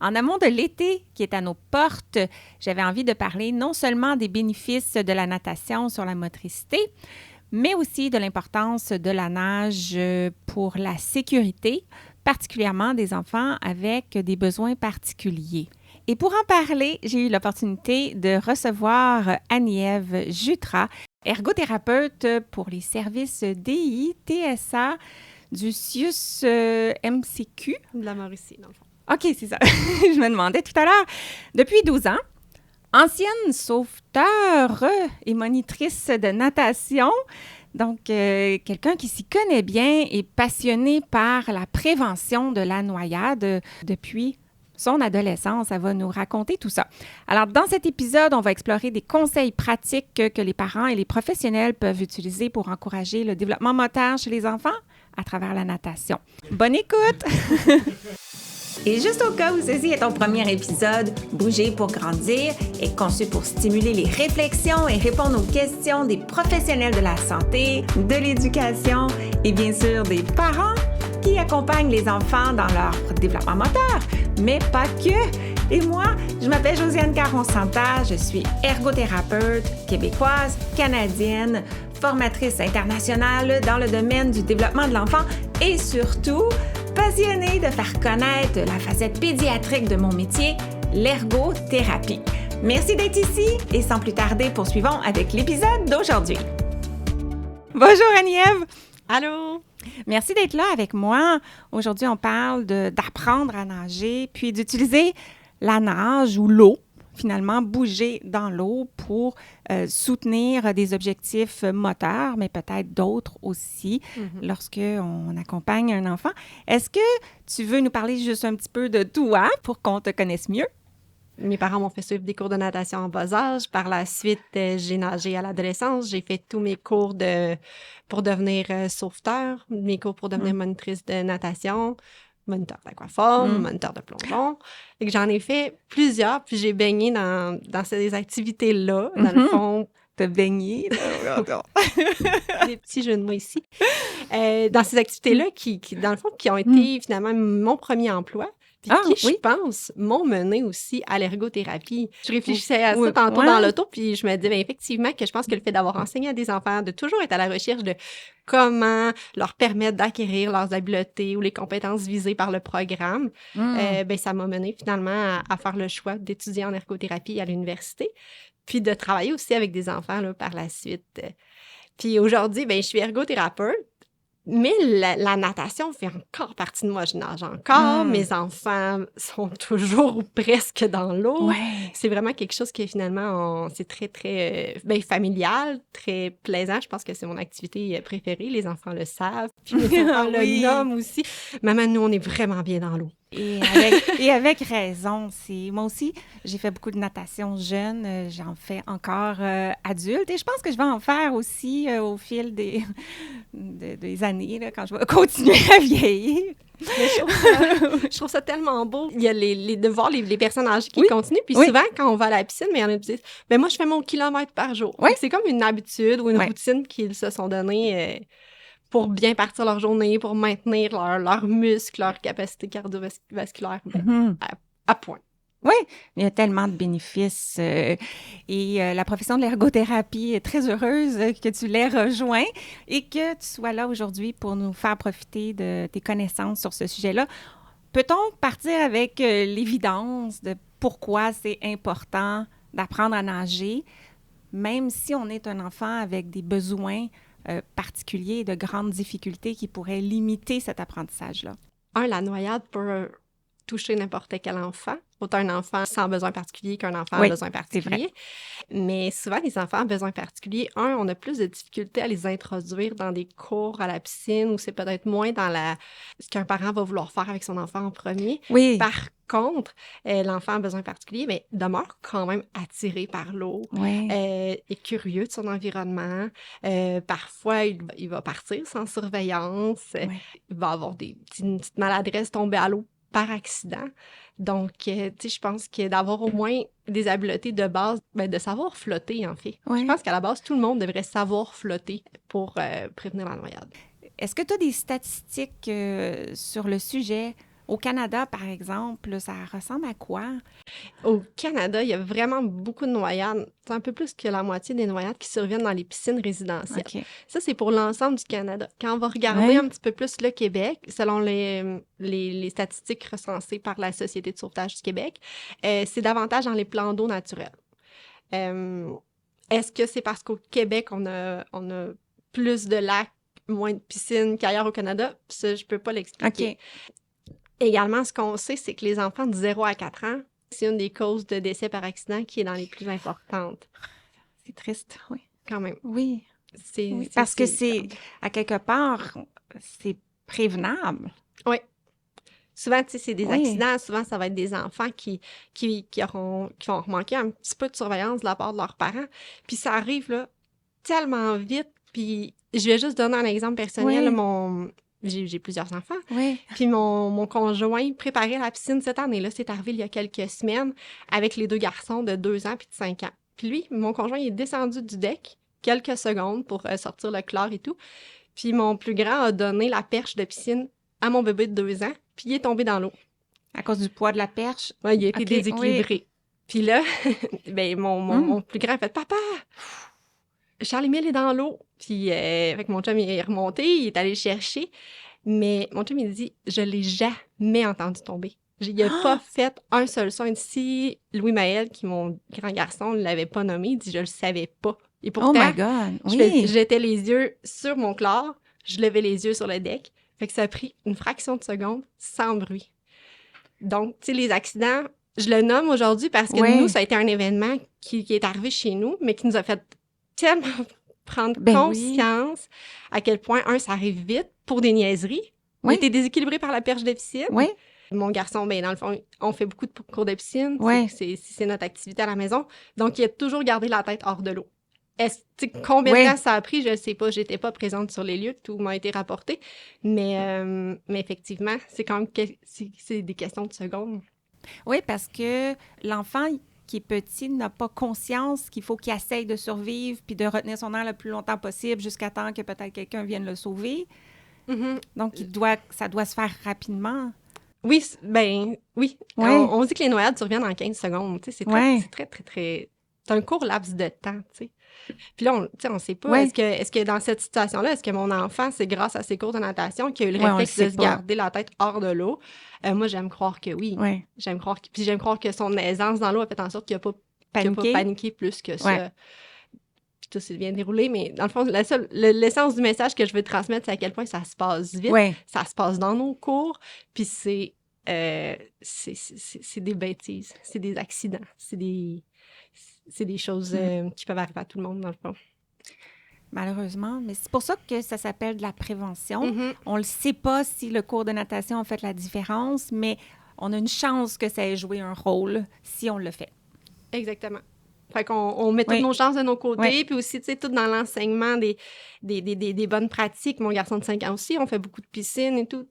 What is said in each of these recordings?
En amont de l'été qui est à nos portes, j'avais envie de parler non seulement des bénéfices de la natation sur la motricité, mais aussi de l'importance de la nage pour la sécurité, particulièrement des enfants avec des besoins particuliers. Et pour en parler, j'ai eu l'opportunité de recevoir Annie-Ève Jutras, ergothérapeute pour les services DI, TSA du CIUS MCQ. De la Mauricie, dans le fond. OK, c'est ça. Je me demandais tout à l'heure. Depuis 12 ans, ancienne sauveteur et monitrice de natation, donc quelqu'un qui s'y connaît bien et passionné par la prévention de la noyade depuis son adolescence. Elle va nous raconter tout ça. Alors, dans cet épisode, on va explorer des conseils pratiques que les parents et les professionnels peuvent utiliser pour encourager le développement moteur chez les enfants à travers la natation. Bonne écoute! Et juste au cas où ceci est ton premier épisode, Bouger pour grandir est conçu pour stimuler les réflexions et répondre aux questions des professionnels de la santé, de l'éducation et bien sûr des parents qui accompagnent les enfants dans leur développement moteur, mais pas que. Et moi, je m'appelle Josiane Caron-Santa, je suis ergothérapeute québécoise, canadienne, formatrice internationale dans le domaine du développement de l'enfant et surtout passionnée de faire connaître la facette pédiatrique de mon métier, l'ergothérapie. Merci d'être ici et sans plus tarder, poursuivons avec l'épisode d'aujourd'hui. Bonjour Annie-Ève! Allô? Merci d'être là avec moi. Aujourd'hui, on parle d'apprendre à nager, puis d'utiliser la nage ou l'eau, finalement, bouger dans l'eau pour soutenir des objectifs moteurs, mais peut-être d'autres aussi lorsqu'on accompagne un enfant. Est-ce que tu veux nous parler juste un petit peu de toi pour qu'on te connaisse mieux? Mes parents m'ont fait suivre des cours de natation en bas âge. Par la suite, j'ai nagé à l'adolescence. J'ai fait tous mes cours pour devenir sauveteur, mes cours pour devenir monitrice de natation, moniteur d'aquaforme, moniteur de plongeon. Et que j'en ai fait plusieurs, puis j'ai baigné dans ces activités-là, dans le fond. T'as baigné? Des petits jeux de mots ici. Dans ces activités-là qui, dans le fond, qui ont été finalement mon premier emploi. Puis je pense, m'ont mené aussi à l'ergothérapie. Je réfléchissais à ça tantôt dans l'auto, puis je me disais effectivement que je pense que le fait d'avoir enseigné à des enfants, de toujours être à la recherche de comment leur permettre d'acquérir leurs habiletés ou les compétences visées par le programme, ça m'a mené finalement à faire le choix d'étudier en ergothérapie à l'université, puis de travailler aussi avec des enfants là, par la suite. Puis aujourd'hui, je suis ergothérapeute. Mais la natation fait encore partie de moi. Je nage encore. Mes enfants sont toujours ou presque dans l'eau. Ouais. C'est vraiment quelque chose qui, finalement, c'est très, très familial, très plaisant. Je pense que c'est mon activité préférée. Les enfants le savent. Puis mes enfants le nomment aussi. Maman, nous, on est vraiment bien dans l'eau. Et avec raison. Moi aussi, j'ai fait beaucoup de natation jeune. J'en fais encore adulte. Et je pense que je vais en faire aussi au fil des années, là, quand je vais continuer à vieillir. Je trouve ça tellement beau. Il y a de voir les personnes âgées qui continuent. Puis souvent, quand on va à la piscine, il y en a qui disent « moi, je fais mon kilomètre par jour. » C'est comme une habitude ou une routine qu'ils se sont donnée pour bien partir leur journée, pour maintenir leurs muscles, leur capacité cardiovasculaire à point. Oui, il y a tellement de bénéfices et la profession de l'ergothérapie est très heureuse que tu l'aies rejoint et que tu sois là aujourd'hui pour nous faire profiter de tes connaissances sur ce sujet-là. Peut-on partir avec l'évidence de pourquoi c'est important d'apprendre à nager, même si on est un enfant avec des besoins particuliers et de grandes difficultés qui pourraient limiter cet apprentissage-là? La noyade peut toucher n'importe quel enfant, autant un enfant sans besoin particulier qu'un enfant à besoin particulier. Mais souvent, les enfants à besoin particulier, on a plus de difficultés à les introduire dans des cours à la piscine ou c'est peut-être moins dans ce qu'un parent va vouloir faire avec son enfant en premier. Oui. Par contre, l'enfant à besoin particulier demeure quand même attiré par l'eau, est curieux de son environnement. Parfois, il va partir sans surveillance. Il va avoir une petite maladresse, tomber à l'eau par accident. Donc, je pense que d'avoir au moins des habiletés de base, de savoir flotter, en fait. Je pense qu'à la base, tout le monde devrait savoir flotter pour prévenir la noyade. Est-ce que tu as des statistiques sur le sujet Au Canada, par exemple, ça ressemble à quoi? Au Canada, il y a vraiment beaucoup de noyades. C'est un peu plus que la moitié des noyades qui surviennent dans les piscines résidentielles. OK. Ça, c'est pour l'ensemble du Canada. Quand on va regarder Ouais. un petit peu plus le Québec, selon les statistiques recensées par la Société de sauvetage du Québec, c'est davantage dans les plans d'eau naturels. Est-ce que c'est parce qu'au Québec, on a plus de lacs, moins de piscines qu'ailleurs au Canada? Ça, je peux pas l'expliquer. OK. Également, ce qu'on sait, c'est que les enfants de 0 à 4 ans, c'est une des causes de décès par accident qui est dans les plus importantes. C'est triste, oui. Quand même. Oui, C'est parce que c'est, à quelque part, c'est prévenable. Oui. Souvent, tu sais, c'est des Oui. accidents. Souvent, ça va être des enfants qui vont manquer un petit peu de surveillance de la part de leurs parents. Puis ça arrive, là, tellement vite. Puis je vais juste donner un exemple personnel. Oui. Là, j'ai plusieurs enfants. Oui. Puis mon conjoint préparait la piscine cette année-là. C'est arrivé il y a quelques semaines avec les 2 garçons de 2 ans puis de 5 ans. Puis lui, mon conjoint, il est descendu du deck quelques secondes pour sortir le chlore et tout. Puis mon plus grand a donné la perche de piscine à mon bébé de 2 ans, puis il est tombé dans l'eau. À cause du poids de la perche? Ouais, il a été déséquilibré. Oui. Puis là, ben mon plus grand a fait « Papa! Charles-Émile est dans l'eau! » Puis fait que mon chum, il est remonté, il est allé le chercher. Mais mon chum, il dit « Je l'ai jamais entendu tomber. » Il n'a pas fait un seul son. Si Louis Maël, qui est mon grand garçon, ne l'avait pas nommé, il dit « Je le savais pas. » Et pourtant, oh my God! Oui. j'étais les yeux sur mon chlore, je levais les yeux sur le deck. Fait que ça a pris une fraction de seconde sans bruit. Donc, tu sais, les accidents, je le nomme aujourd'hui parce que nous, ça a été un événement qui est arrivé chez nous, mais qui nous a fait tellement prendre conscience à quel point, ça arrive vite pour des niaiseries. On était déséquilibré par la perche de piscine. Oui. Mon garçon, ben dans le fond, on fait beaucoup de cours de piscine. Oui. C'est notre activité à la maison. Donc, il a toujours gardé la tête hors de l'eau. Combien de temps ça a pris, je ne sais pas. Je n'étais pas présente sur les lieux, tout m'a été rapporté. Mais effectivement, c'est quand même c'est des questions de secondes. Oui, parce que l'enfant qui est petit n'a pas conscience qu'il faut qu'il essaye de survivre puis de retenir son air le plus longtemps possible jusqu'à temps que peut-être quelqu'un vienne le sauver. Mm-hmm. Donc, ça doit se faire rapidement. Oui, ben oui. Ouais. On dit que les noyades surviennent en 15 secondes. C'est très, très, très... C'est un court laps de temps, tu sais. Puis là, on ne sait pas, est-ce que dans cette situation-là, est-ce que mon enfant, c'est grâce à ses cours de natation qu'il a eu le réflexe de se garder la tête hors de l'eau? Moi, j'aime croire que oui. Ouais. J'aime croire que son aisance dans l'eau a fait en sorte qu'il n'a pas paniqué plus que ça. Ouais. Puis tout s'est bien déroulé, mais dans le fond, l'essence du message que je veux transmettre, c'est à quel point ça se passe vite. Ouais. Ça se passe dans nos cours, puis c'est des bêtises, c'est des accidents, c'est des choses qui peuvent arriver à tout le monde, dans le fond. Malheureusement, mais c'est pour ça que ça s'appelle de la prévention. Mm-hmm. On ne le sait pas si le cours de natation a fait la différence, mais on a une chance que ça ait joué un rôle si on le fait. Exactement. Fait qu'on met toutes nos chances de nos côtés, puis aussi, tu sais, tout dans l'enseignement des bonnes pratiques. Mon garçon de 5 ans aussi, on fait beaucoup de piscine et tout.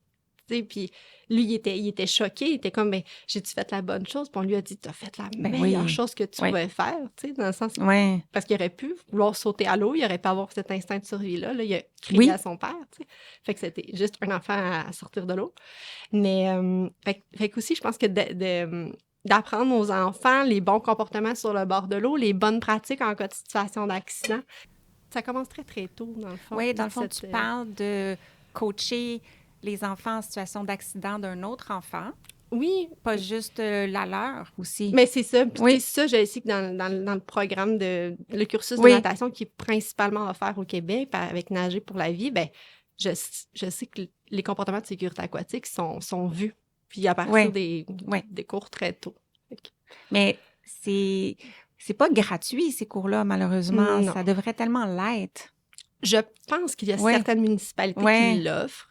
Puis lui, il était choqué. Il était comme, ben, j'ai-tu fait la bonne chose? Puis on lui a dit, t'as fait la meilleure chose que tu pouvais faire, tu sais, dans le sens... Parce qu'il aurait pu vouloir sauter à l'eau, il aurait pu avoir cet instinct de survie-là. Là, il a crié à son père, tu sais. Fait que c'était juste un enfant à sortir de l'eau. Mais, fait qu'aussi, je pense que d'apprendre aux enfants les bons comportements sur le bord de l'eau, les bonnes pratiques en cas de situation d'accident, ça commence très, très tôt, dans le fond. Oui, dans le fond, tu parles de coacher les enfants en situation d'accident d'un autre enfant. Oui. Pas juste la leur aussi. Mais c'est ça. Puis ça, je sais que dans le programme le cursus de natation qui est principalement offert au Québec avec Nager pour la vie, ben je sais que les comportements de sécurité aquatique sont vus. Puis à partir des cours très tôt. Mais c'est pas gratuit, ces cours-là, malheureusement. Non. Ça devrait tellement l'être. Je pense qu'il y a certaines municipalités qui l'offrent.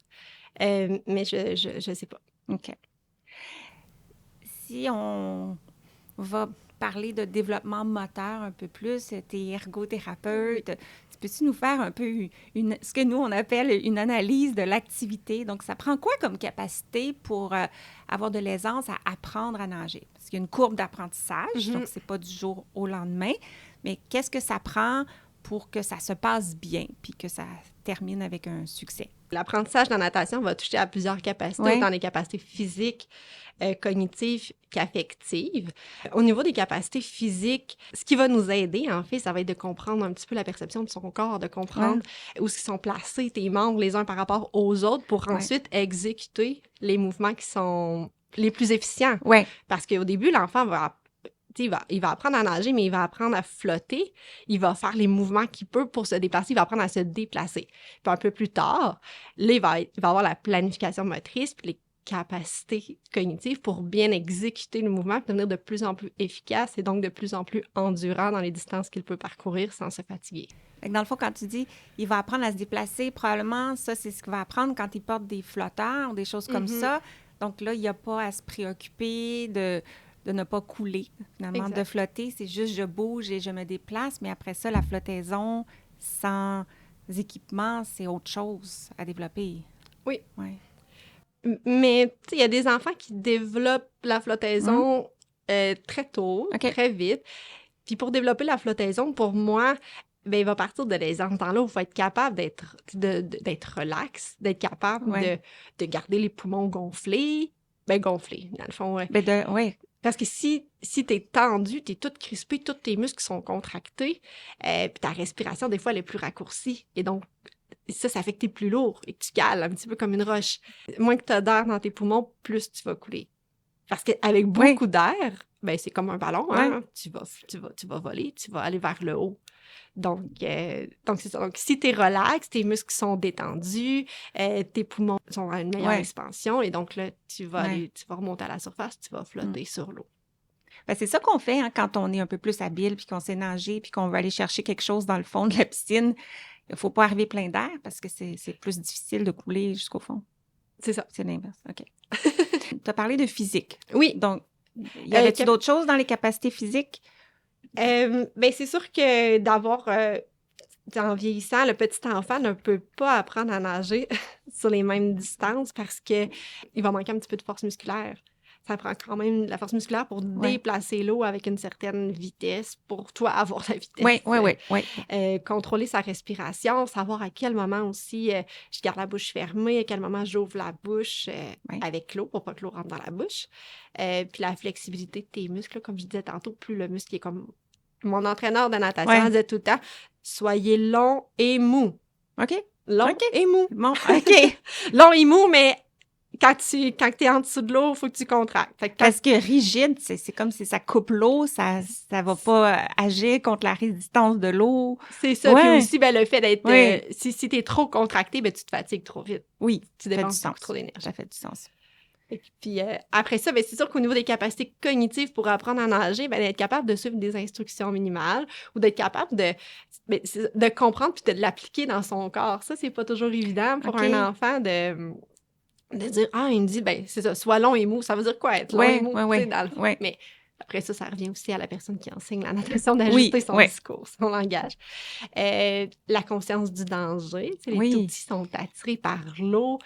Mais je sais pas. OK. Si on va parler de développement moteur un peu plus, t'es ergothérapeute, peux-tu nous faire un peu ce que nous, on appelle une analyse de l'activité? Donc, ça prend quoi comme capacité pour avoir de l'aisance à apprendre à nager? Parce qu'il y a une courbe d'apprentissage, donc c'est pas du jour au lendemain, mais qu'est-ce que ça prend pour que ça se passe bien puis que ça termine avec un succès? L'apprentissage dans la natation va toucher à plusieurs capacités, autant les capacités physiques, cognitives qu'affectives. Au niveau des capacités physiques, ce qui va nous aider, en fait, ça va être de comprendre un petit peu la perception de son corps, de comprendre où sont placés tes membres les uns par rapport aux autres pour ensuite exécuter les mouvements qui sont les plus efficients. Parce qu'au début, l'enfant il va apprendre à nager, mais il va apprendre à flotter. Il va faire les mouvements qu'il peut pour se déplacer. Il va apprendre à se déplacer. Puis un peu plus tard, là, il va avoir la planification motrice puis les capacités cognitives pour bien exécuter le mouvement et devenir de plus en plus efficace et donc de plus en plus endurant dans les distances qu'il peut parcourir sans se fatiguer. Dans le fond, quand tu dis il va apprendre à se déplacer, probablement, ça, c'est ce qu'il va apprendre quand il porte des flotteurs ou des choses comme ça. Donc là, il n'y a pas à se préoccuper de ne pas couler, finalement, de flotter. C'est juste je bouge et je me déplace, mais après ça, la flottaison sans équipement, c'est autre chose à développer. Oui. Mais, tu sais, il y a des enfants qui développent la flottaison très tôt, très vite. Puis pour développer la flottaison, pour moi, il va partir de l'exemple là où il faut être capable d'être relax, d'être capable de garder les poumons gonflés. Gonflés, dans le fond. Parce que si t'es tendu, t'es toute crispée, tous tes muscles sont contractés, puis ta respiration, des fois, elle est plus raccourcie. Et donc, ça fait que t'es plus lourd et que tu cales un petit peu comme une roche. Moins que t'as d'air dans tes poumons, plus tu vas couler. Parce qu'avec beaucoup d'air, c'est comme un ballon, hein? Tu vas voler, tu vas aller vers le haut. Donc c'est ça. Donc, si t'es relax, tes muscles sont détendus, tes poumons sont à une meilleure expansion, et donc là, tu vas remonter à la surface, tu vas flotter sur l'eau. C'est ça qu'on fait quand on est un peu plus habile, puis qu'on sait nager, puis qu'on veut aller chercher quelque chose dans le fond de la piscine. Il ne faut pas arriver plein d'air parce que c'est plus difficile de couler jusqu'au fond. C'est ça. C'est l'inverse. OK. Tu as parlé de physique. Oui. Donc, y avait-il d'autres choses dans les capacités physiques? C'est sûr que d'avoir, en vieillissant, le petit enfant ne peut pas apprendre à nager sur les mêmes distances parce qu'il va manquer un petit peu de force musculaire. Ça prend quand même de la force musculaire pour déplacer l'eau avec une certaine vitesse, pour toi avoir la vitesse. Oui. Contrôler sa respiration, savoir à quel moment aussi je garde la bouche fermée, à quel moment j'ouvre la bouche avec l'eau pour pas que l'eau rentre dans la bouche. Puis la flexibilité de tes muscles, là, comme je disais tantôt, plus le muscle est comme... Mon entraîneur de natation disait tout le temps, soyez long et mou. OK. Long et mou. Bon, OK. Long et mou, mais... Quand t'es en dessous de l'eau, il faut que tu contractes. Parce que rigide, c'est comme si ça coupe l'eau, ça va pas agir contre la résistance de l'eau. C'est ça. Puis aussi, le fait d'être... si t'es trop contracté, tu te fatigues trop vite. Oui, tu dépenses beaucoup trop d'énergie. Ça fait du sens. Et puis après ça, c'est sûr qu'au niveau des capacités cognitives pour apprendre à nager, d'être capable de suivre des instructions minimales ou d'être capable de comprendre puis de l'appliquer dans son corps. Ça, c'est pas toujours évident pour un enfant de dire « Ah, il me dit, c'est ça, sois long et mou. » Ça veut dire quoi, être long et mou? Dans le fond. Mais après ça revient aussi à la personne qui enseigne la natation d'ajuster son discours, son langage. La conscience du danger. Les tout petits sont attirés par l'eau.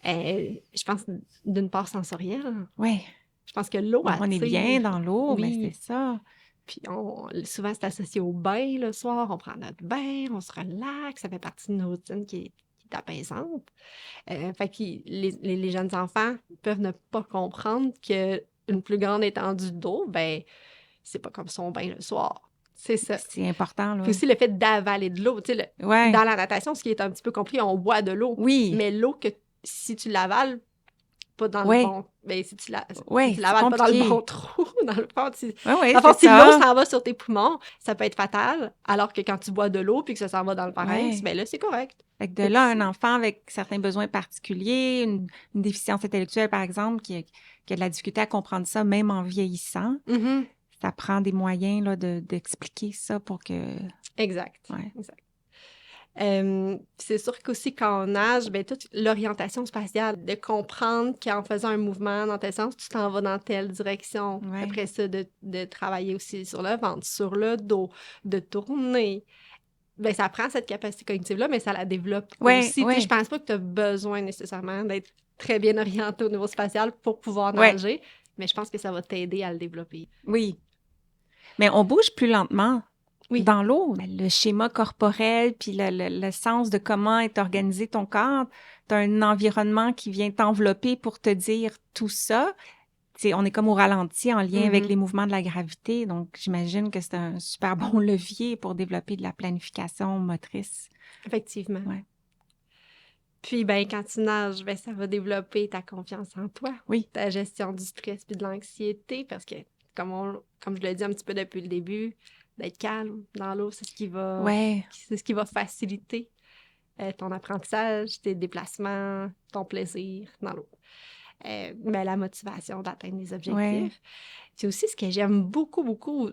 Je pense, d'une part sensorielle. Oui. Je pense que l'eau attire. On est bien dans l'eau, mais c'est ça. Puis souvent, c'est associé au bain le soir. On prend notre bain, on se relaxe. Ça fait partie d'une routine qui est apaisante. Fait que les jeunes enfants peuvent ne pas comprendre qu'une plus grande étendue d'eau, c'est pas comme son bain le soir. C'est ça. C'est important, là. Puis aussi le fait d'avaler de l'eau. Tu sais, dans la natation, ce qui est un petit peu compliqué, on boit de l'eau. Oui. Mais l'eau, si tu l'avales pas dans le bon... si tu l'avales pas dans le bon trou, dans le fond, si l'eau s'en va sur tes poumons, ça peut être fatal, alors que quand tu bois de l'eau puis que ça s'en va dans le pharynx, là, c'est correct. Fait que de là, un enfant avec certains besoins particuliers, une déficience intellectuelle, par exemple, qui a de la difficulté à comprendre ça, même en vieillissant, ça prend des moyens là, d'expliquer ça pour que... Exact. C'est sûr qu'aussi quand on nage, toute l'orientation spatiale, de comprendre qu'en faisant un mouvement dans tel sens, tu t'en vas dans telle direction. Après ça, de travailler aussi sur le ventre, sur le dos, de tourner. Ça prend cette capacité cognitive-là, mais ça la développe aussi. Je pense pas que tu as besoin nécessairement d'être très bien orienté au niveau spatial pour pouvoir nager, mais je pense que ça va t'aider à le développer. Oui. Mais on bouge plus lentement. dans l'eau. Le schéma corporel, puis le sens de comment est organisé ton corps, tu as un environnement qui vient t'envelopper pour te dire tout ça. T'sais, on est comme au ralenti en lien avec les mouvements de la gravité, donc j'imagine que c'est un super bon levier pour développer de la planification motrice. Effectivement. Ouais. Puis, quand tu nages, ça va développer ta confiance en toi, ta gestion du stress puis de l'anxiété, parce que, comme je l'ai dit un petit peu depuis le début, d'être calme dans l'eau, c'est ce qui va faciliter ton apprentissage, tes déplacements, ton plaisir dans l'eau. La motivation d'atteindre des objectifs. Ouais. C'est aussi ce que j'aime beaucoup, beaucoup,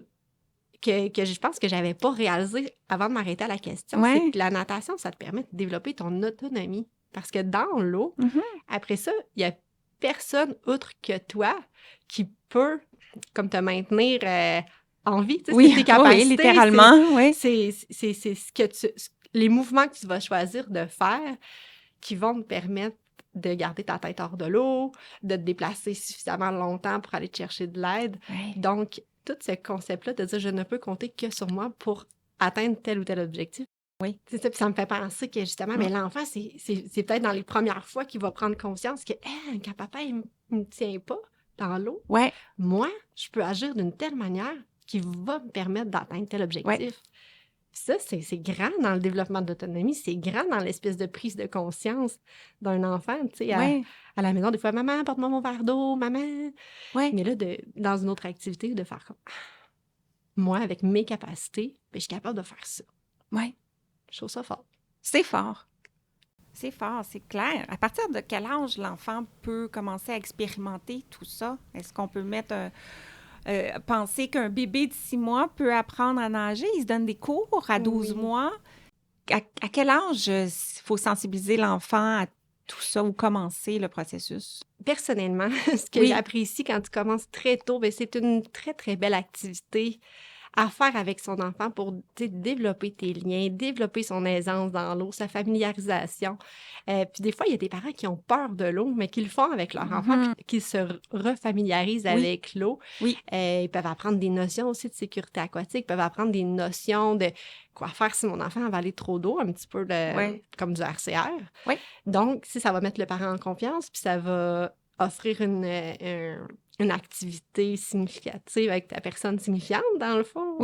que je pense que je n'avais pas réalisé avant de m'arrêter à la question, c'est que la natation, ça te permet de développer ton autonomie. Parce que dans l'eau, après ça, il n'y a personne autre que toi qui peut comme te maintenir en vie. Oui, tes capacités, littéralement. C'est ce que les mouvements que tu vas choisir de faire qui vont te permettre de garder ta tête hors de l'eau, de te déplacer suffisamment longtemps pour aller te chercher de l'aide. Oui. Donc, tout ce concept-là de dire « je ne peux compter que sur moi pour atteindre tel ou tel objectif », c'est ça, puis ça me fait penser que justement, mais l'enfant, c'est peut-être dans les premières fois qu'il va prendre conscience que quand papa, il me tient pas dans l'eau, moi, je peux agir d'une telle manière qui va me permettre d'atteindre tel objectif. Ça, c'est grand dans le développement d'autonomie, c'est grand dans l'espèce de prise de conscience d'un enfant, tu sais, à la maison, des fois, « Maman, apporte-moi mon verre d'eau, maman! » Mais là, dans une autre activité, de faire comme « Moi, avec mes capacités, je suis capable de faire ça. » Je trouve ça fort. C'est fort. C'est fort, c'est clair. À partir de quel âge l'enfant peut commencer à expérimenter tout ça? Est-ce qu'on peut penser qu'un bébé de 6 mois peut apprendre à nager? Il se donne des cours à 12 mois. À quel âge il faut sensibiliser l'enfant à tout ça ou commencer le processus? Personnellement, ce que j'apprécie quand tu commences très tôt, c'est une très, très belle activité à faire avec son enfant pour développer tes liens, développer son aisance dans l'eau, sa familiarisation. Puis des fois, il y a des parents qui ont peur de l'eau, mais qui le font avec leur enfant, puis qui se refamiliarisent avec l'eau. Ils peuvent apprendre des notions aussi de sécurité aquatique, ils peuvent apprendre des notions de quoi faire si mon enfant va aller trop d'eau, un petit peu comme du RCR. Donc, ça va mettre le parent en confiance, puis ça va offrir une activité significative avec ta personne signifiante, dans le fond.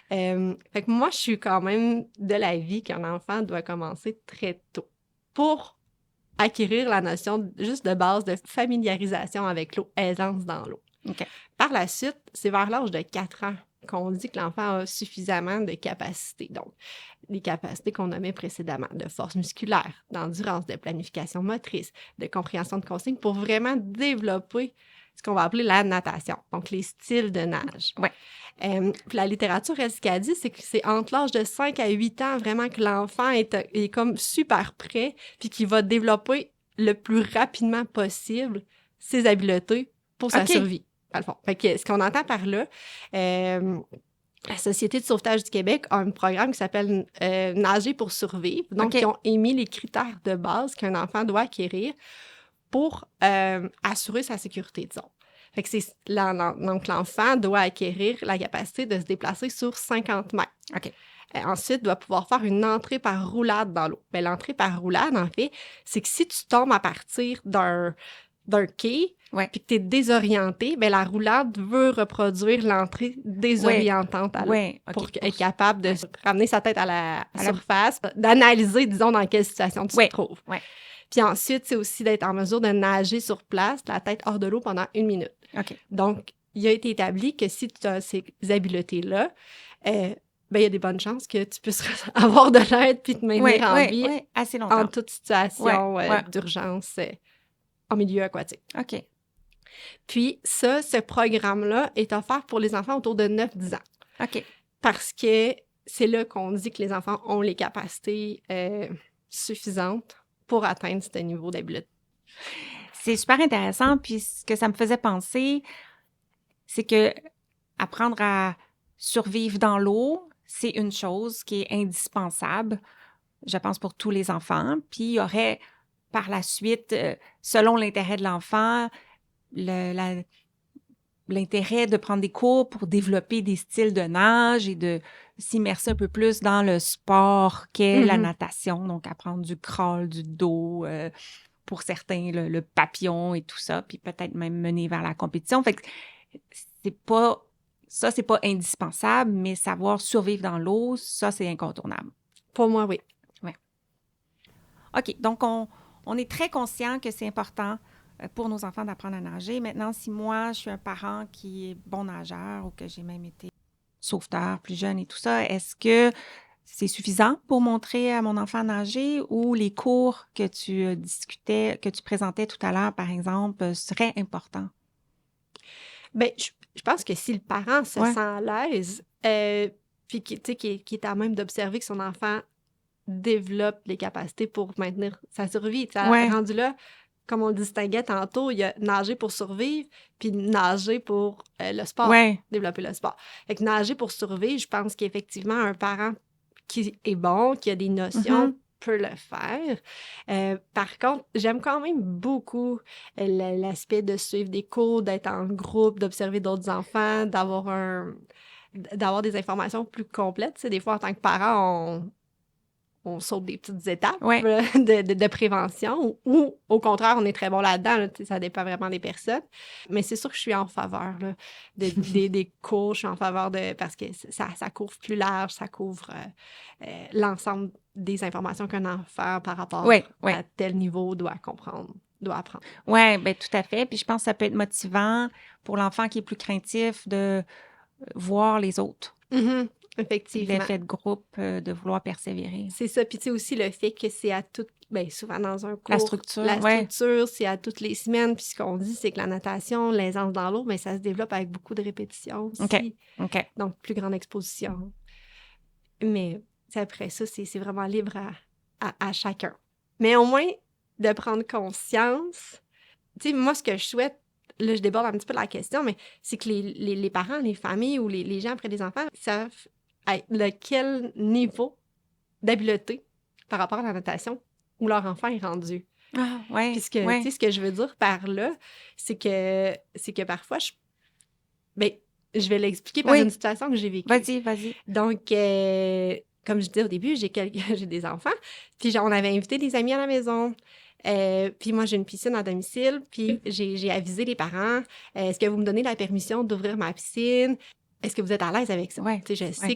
Fait que moi, je suis quand même de l'avis qu'un enfant doit commencer très tôt pour acquérir la notion juste de base de familiarisation avec l'eau, aisance dans l'eau. Par la suite, c'est vers l'âge de 4 ans qu'on dit que l'enfant a suffisamment de capacités. Donc, les capacités qu'on nommait précédemment, de force musculaire, d'endurance, de planification motrice, de compréhension de consignes, pour vraiment développer ce qu'on va appeler la natation, donc les styles de nage. Puis la littérature, ce qu'elle dit, c'est que c'est entre l'âge de 5 à 8 ans vraiment que l'enfant est comme super prêt, puis qu'il va développer le plus rapidement possible ses habiletés pour sa survie. Dans le fond. Fait que ce qu'on entend par là, la Société de sauvetage du Québec a un programme qui s'appelle Nager pour survivre. Donc, ils ont émis les critères de base qu'un enfant doit acquérir pour assurer sa sécurité, disons. Fait que donc, l'enfant doit acquérir la capacité de se déplacer sur 50 mètres. Ensuite, doit pouvoir faire une entrée par roulade dans l'eau. L'entrée par roulade, en fait, c'est que si tu tombes à partir d'un quai, puis que tu es désorienté, la roulade veut reproduire l'entrée désorientante à l'eau pour être capable de ramener sa tête à la surface, d'analyser, disons, dans quelle situation tu te trouves. Puis ensuite, c'est aussi d'être en mesure de nager sur place, la tête hors de l'eau pendant 1 minute. Donc, il a été établi que si tu as ces habiletés-là, il y a des bonnes chances que tu puisses avoir de l'aide puis te maintenir en vie assez longtemps. en toute situation d'urgence en milieu aquatique. Puis ce programme-là est offert pour les enfants autour de 9-10 ans. Parce que c'est là qu'on dit que les enfants ont les capacités suffisantes pour atteindre ce niveau d'habileté. C'est super intéressant, puis ce que ça me faisait penser, c'est que apprendre à survivre dans l'eau, c'est une chose qui est indispensable, je pense, pour tous les enfants. Puis il y aurait par la suite, selon l'intérêt de l'enfant, l'intérêt de prendre des cours pour développer des styles de nage et de s'immerser un peu plus dans le sport qu'est la natation. Donc, apprendre du crawl, du dos, pour certains, le papillon et tout ça, puis peut-être même mener vers la compétition. Fait que c'est pas indispensable, mais savoir survivre dans l'eau, ça, c'est incontournable. Pour moi, oui. Ouais. OK, donc on est très conscient que c'est important pour nos enfants d'apprendre à nager. Maintenant, si moi, je suis un parent qui est bon nageur ou que j'ai même été sauveteur plus jeune et tout ça, est-ce que c'est suffisant pour montrer à mon enfant à nager ou les cours que tu discutais, que tu présentais tout à l'heure, par exemple, seraient importants? Bien, je pense que si le parent se sent à l'aise, puis qui est à même d'observer que son enfant développe les capacités pour maintenir sa survie. Rendu là, comme on le distinguait tantôt, il y a nager pour survivre, puis nager pour le sport, développer le sport. Fait que nager pour survivre, je pense qu'effectivement, un parent qui est bon, qui a des notions, peut le faire. Par contre, j'aime quand même beaucoup l'aspect de suivre des cours, d'être en groupe, d'observer d'autres enfants, d'avoir des informations plus complètes. Tu sais, des fois, en tant que parent, on saute des petites étapes de prévention ou au contraire, on est très bon là-dedans. Là, ça dépend vraiment des personnes. Mais c'est sûr que je suis en faveur là, des cours. Je suis en faveur parce que ça couvre plus large, ça couvre l'ensemble des informations qu'un enfant par rapport à tel niveau doit comprendre, doit apprendre. Oui, bien tout à fait. Puis je pense que ça peut être motivant pour l'enfant qui est plus craintif de voir les autres. Effectivement. L'effet de groupe, de vouloir persévérer. C'est ça. Puis tu sais aussi le fait que c'est à toutes, bien souvent dans un cours. La structure, c'est à toutes les semaines. Puis ce qu'on dit, c'est que la natation, l'aisance dans l'eau, bien, ça se développe avec beaucoup de répétitions aussi. OK. Donc, plus grande exposition. Mais après ça, c'est vraiment libre à chacun. Mais au moins, de prendre conscience. Tu sais, moi, ce que je souhaite, là, je déborde un petit peu de la question, mais c'est que les parents, les familles ou les gens après des enfants savent quel niveau d'habileté par rapport à la natation où leur enfant est rendu. Ah, ouais. Puisque, tu sais, ce que je veux dire par là, c'est que parfois, je vais l'expliquer par une situation que j'ai vécue. Vas-y. Donc, comme je disais au début, j'ai des enfants, puis on avait invité des amis à la maison. Puis moi, j'ai une piscine à domicile, puis j'ai avisé les parents, est-ce que vous me donnez la permission d'ouvrir ma piscine? Est-ce que vous êtes à l'aise avec ça? Je sais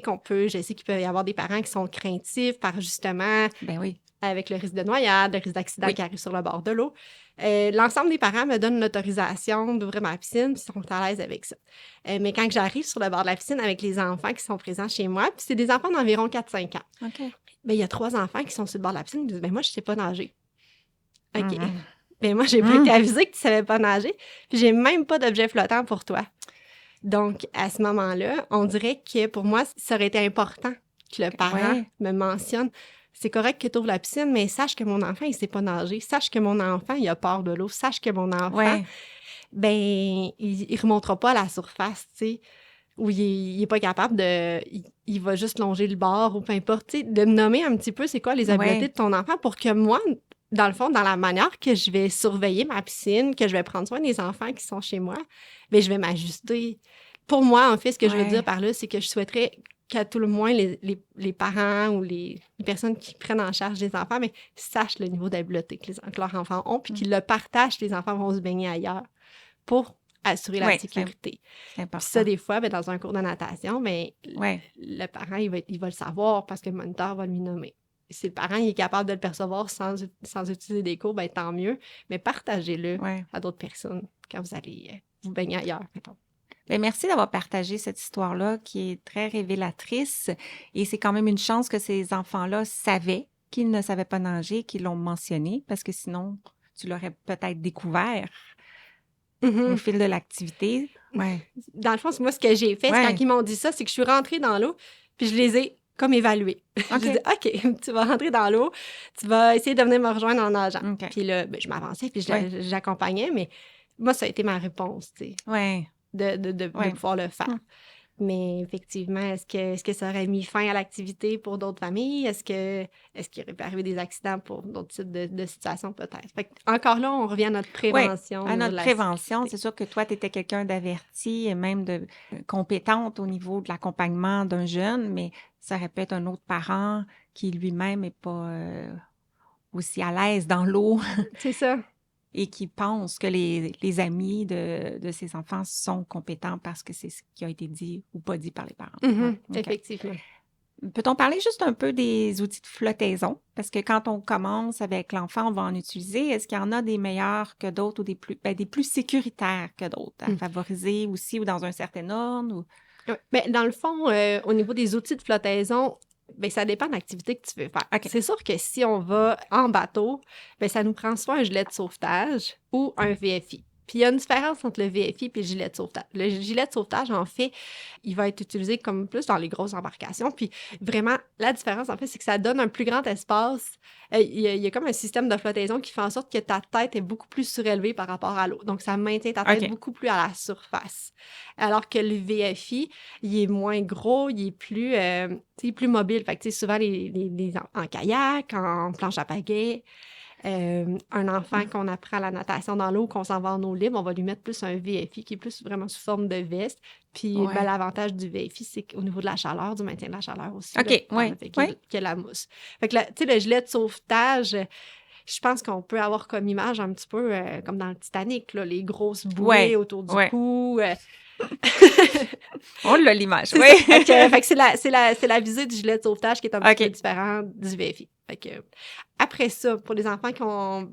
qu'il peut y avoir des parents qui sont craintifs par justement, avec le risque de noyade, le risque d'accident qui arrive sur le bord de l'eau. L'ensemble des parents me donnent l'autorisation d'ouvrir ma piscine, puis sont à l'aise avec ça. Mais quand j'arrive sur le bord de la piscine avec les enfants qui sont présents chez moi, puis c'est des enfants d'environ 4-5 ans, il y a 3 enfants qui sont sur le bord de la piscine, ils disent « moi, je ne sais pas nager. » OK. Mais moi, j'ai pas été avisée que tu savais pas nager, puis j'ai même pas d'objet flottant pour toi. Donc, à ce moment-là, on dirait que pour moi, ça aurait été important que le parent me mentionne. C'est correct que tu ouvres la piscine, mais sache que mon enfant, il sait pas nager. Sache que mon enfant, il a peur de l'eau. Sache que mon enfant, il remontera pas à la surface, tu sais, ou il est pas capable il va juste longer le bord ou peu importe, tu sais, de me nommer un petit peu c'est quoi les habiletés de ton enfant pour que moi, dans le fond, dans la manière que je vais surveiller ma piscine, que je vais prendre soin des enfants qui sont chez moi, bien, je vais m'ajuster. Pour moi, en fait, ce que je veux dire par là, c'est que je souhaiterais qu'à tout le moins, les parents ou les personnes qui prennent en charge les enfants, mais sachent le niveau d'habileté que leurs enfants ont, puis qu'ils le partagent, les enfants vont se baigner ailleurs pour assurer la sécurité. C'est important. Puis ça, des fois, dans un cours de natation, le parent, il va le savoir parce que le moniteur va lui nommer. Si le parent est capable de le percevoir sans utiliser des cours, tant mieux. Mais partagez-le à d'autres personnes quand vous allez vous baigner ailleurs, mettons. Bien, merci d'avoir partagé cette histoire-là qui est très révélatrice. Et c'est quand même une chance que ces enfants-là savaient qu'ils ne savaient pas nager, qu'ils l'ont mentionné, parce que sinon, tu l'aurais peut-être découvert au fil de l'activité. Dans le fond, moi, ce que j'ai fait, quand ils m'ont dit ça, c'est que je suis rentrée dans l'eau, puis je les ai comme évalués. J'ai dit, OK, tu vas rentrer dans l'eau, tu vas essayer de venir me rejoindre en nageant. Puis là, je m'avançais, puis j'accompagnais, mais moi, ça a été ma réponse, tu sais, de pouvoir le faire. Mais effectivement, est-ce que ça aurait mis fin à l'activité pour d'autres familles? Est-ce qu'il aurait pu arriver des accidents pour d'autres types de situations, peut-être? Fait encore là, on revient à notre prévention. Oui, à notre prévention. Sécurité. C'est sûr que toi, tu étais quelqu'un d'averti et même de compétente au niveau de l'accompagnement d'un jeune, mais ça aurait pu être un autre parent qui lui-même n'est pas aussi à l'aise dans l'eau C'est ça. et qui pense que les amis de ses enfants sont compétents parce que c'est ce qui a été dit ou pas dit par les parents. Mm-hmm, OK. effectivement. Peut-on parler juste un peu des outils de flottaison? Parce que quand on commence avec l'enfant, on va en utiliser. Est-ce qu'il y en a des meilleurs que d'autres ou des plus sécuritaires que d'autres à favoriser aussi ou dans un certain ordre? Ou... Oui. Mais dans le fond, au niveau des outils de flottaison, ben, ça dépend de l'activité que tu veux faire. OK. C'est sûr que si on va en bateau, ben, ça nous prend soit un gilet de sauvetage ou un VFI. Puis il y a une différence entre le VFI et le gilet de sauvetage. Le gilet de sauvetage, en fait, il va être utilisé comme plus dans les grosses embarcations. Puis vraiment, la différence, en fait, c'est que ça donne un plus grand espace. Il y a comme un système de flottaison qui fait en sorte que ta tête est beaucoup plus surélevée par rapport à l'eau. Donc, ça maintient ta tête beaucoup plus à la surface. Alors que le VFI, il est moins gros, il est plus mobile. Fait que, souvent, en kayak, en planche à pagaie, un enfant qu'on apprend la natation dans l'eau, qu'on s'en va en eau libre, on va lui mettre plus un VFI qui est plus vraiment sous forme de veste. Puis ben, l'avantage du VFI, c'est qu'au niveau de la chaleur, du maintien de la chaleur aussi, OK, qu'il y a la mousse. Fait que le gilet de sauvetage, je pense qu'on peut avoir comme image un petit peu comme dans le Titanic, là, les grosses bouées autour du cou. On l'a l'image, oui. Fait que c'est la visée du gilet de sauvetage qui est un petit peu différent du VFI. Fait que, après ça, pour les enfants qui ont,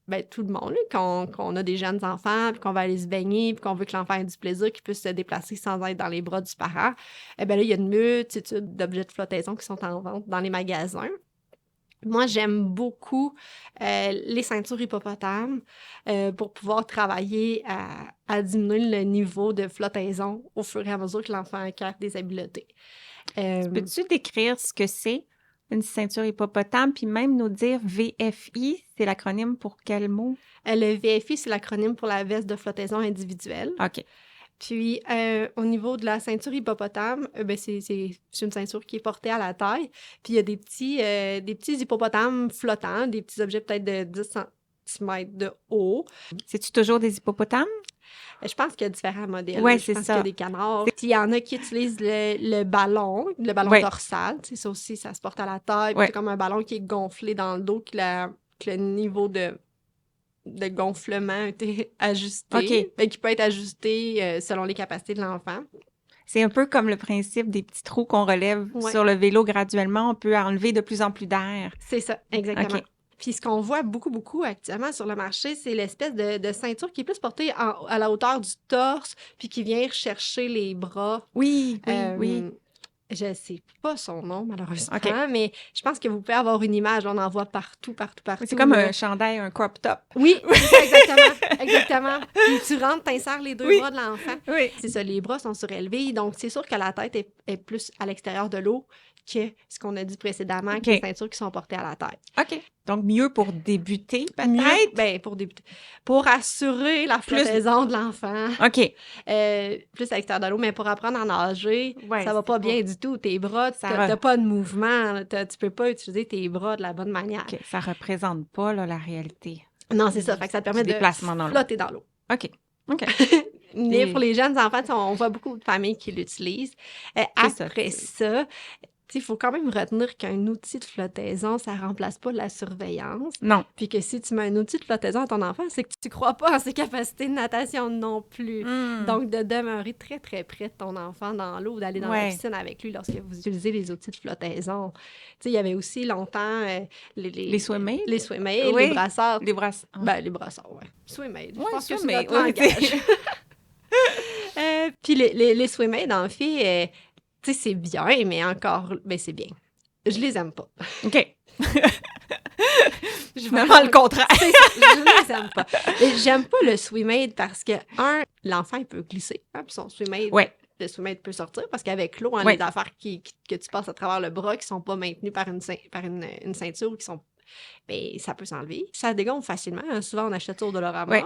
ben, tout le monde, qu'on a des jeunes enfants, puis qu'on va aller se baigner, puis qu'on veut que l'enfant ait du plaisir, qu'il puisse se déplacer sans être dans les bras du parent, eh bien là, il y a une multitude d'objets de flottaison qui sont en vente dans les magasins. Moi, j'aime beaucoup les ceintures hippopotames pour pouvoir travailler à diminuer le niveau de flottaison au fur et à mesure que l'enfant acquiert des habiletés. Peux-tu décrire ce que c'est, une ceinture hippopotame, puis même nous dire VFI, c'est l'acronyme pour quel mot? Le VFI, c'est l'acronyme pour la veste de flottaison individuelle. OK. Puis, au niveau de la ceinture hippopotame, ben c'est une ceinture qui est portée à la taille. Puis, il y a des petits hippopotames flottants, des petits objets peut-être de 10 cm de haut. C'est-tu toujours des hippopotames? Je pense qu'il y a différents modèles. Oui, c'est ça. Je pense qu'il y a des canards. Il y en a qui utilisent le ballon dorsal. Ça aussi, ça se porte à la taille. C'est comme un ballon qui est gonflé dans le dos, que le niveau de gonflement a été ajusté, qui peut être ajusté selon les capacités de l'enfant. C'est un peu comme le principe des petits trous qu'on relève sur le vélo graduellement. On peut enlever de plus en plus d'air. C'est ça, exactement. Puis ce qu'on voit beaucoup, beaucoup actuellement sur le marché, c'est l'espèce de ceinture qui est plus portée à la hauteur du torse, puis qui vient chercher les bras. Oui. Je ne sais pas son nom, malheureusement, mais je pense que vous pouvez avoir une image. On en voit partout. C'est comme un chandail, un crop top. Oui, exactement. Puis tu rentres, t'insères les deux bras de l'enfant. Oui. C'est ça, les bras sont surélevés. Donc, c'est sûr que la tête est plus à l'extérieur de l'eau que ce qu'on a dit précédemment, que les ceintures qui sont portées à la tête. OK. Donc, mieux pour débuter, peut-être? Bien, pour débuter. Pour assurer la flottaison de l'enfant. OK. Plus à l'extérieur de l'eau, mais pour apprendre à nager, ça va pas bien du tout. Tes bras, t'as pas de mouvement. Tu peux pas utiliser tes bras de la bonne manière. OK. Ça représente pas la réalité. Non, c'est ça. Fait que ça te permet de flotter dans l'eau. OK. Mais pour les jeunes enfants, on voit beaucoup de familles qui l'utilisent. Après ça, il faut quand même retenir qu'un outil de flottaison, ça remplace pas la surveillance. Non. Puis que si tu mets un outil de flottaison à ton enfant, c'est que tu crois pas en ses capacités de natation non plus. Donc, de demeurer très, très près de ton enfant dans l'eau ou d'aller dans la piscine avec lui lorsque vous utilisez les outils de flottaison. Il y avait aussi longtemps les swim-aids. Les swim-aids, les brassards. Les brassards. Ben, les brassards, oui. Swim-aids. Je pense que c'est notre langage. Puis les swim-aids, en fait... tu sais, c'est bien, mais encore, c'est bien. Je les aime pas. OK. Vraiment le contraire. Je les aime pas. J'aime pas le swim-aid parce que, l'enfant, il peut glisser. Puis son swim-aid, le swim-aid peut sortir parce qu'avec l'eau, les affaires que tu passes à travers le bras qui sont pas maintenues par une ceinture, qui sont, ça peut s'enlever. Ça dégonfle facilement. Souvent, on achète ça au Dollarama.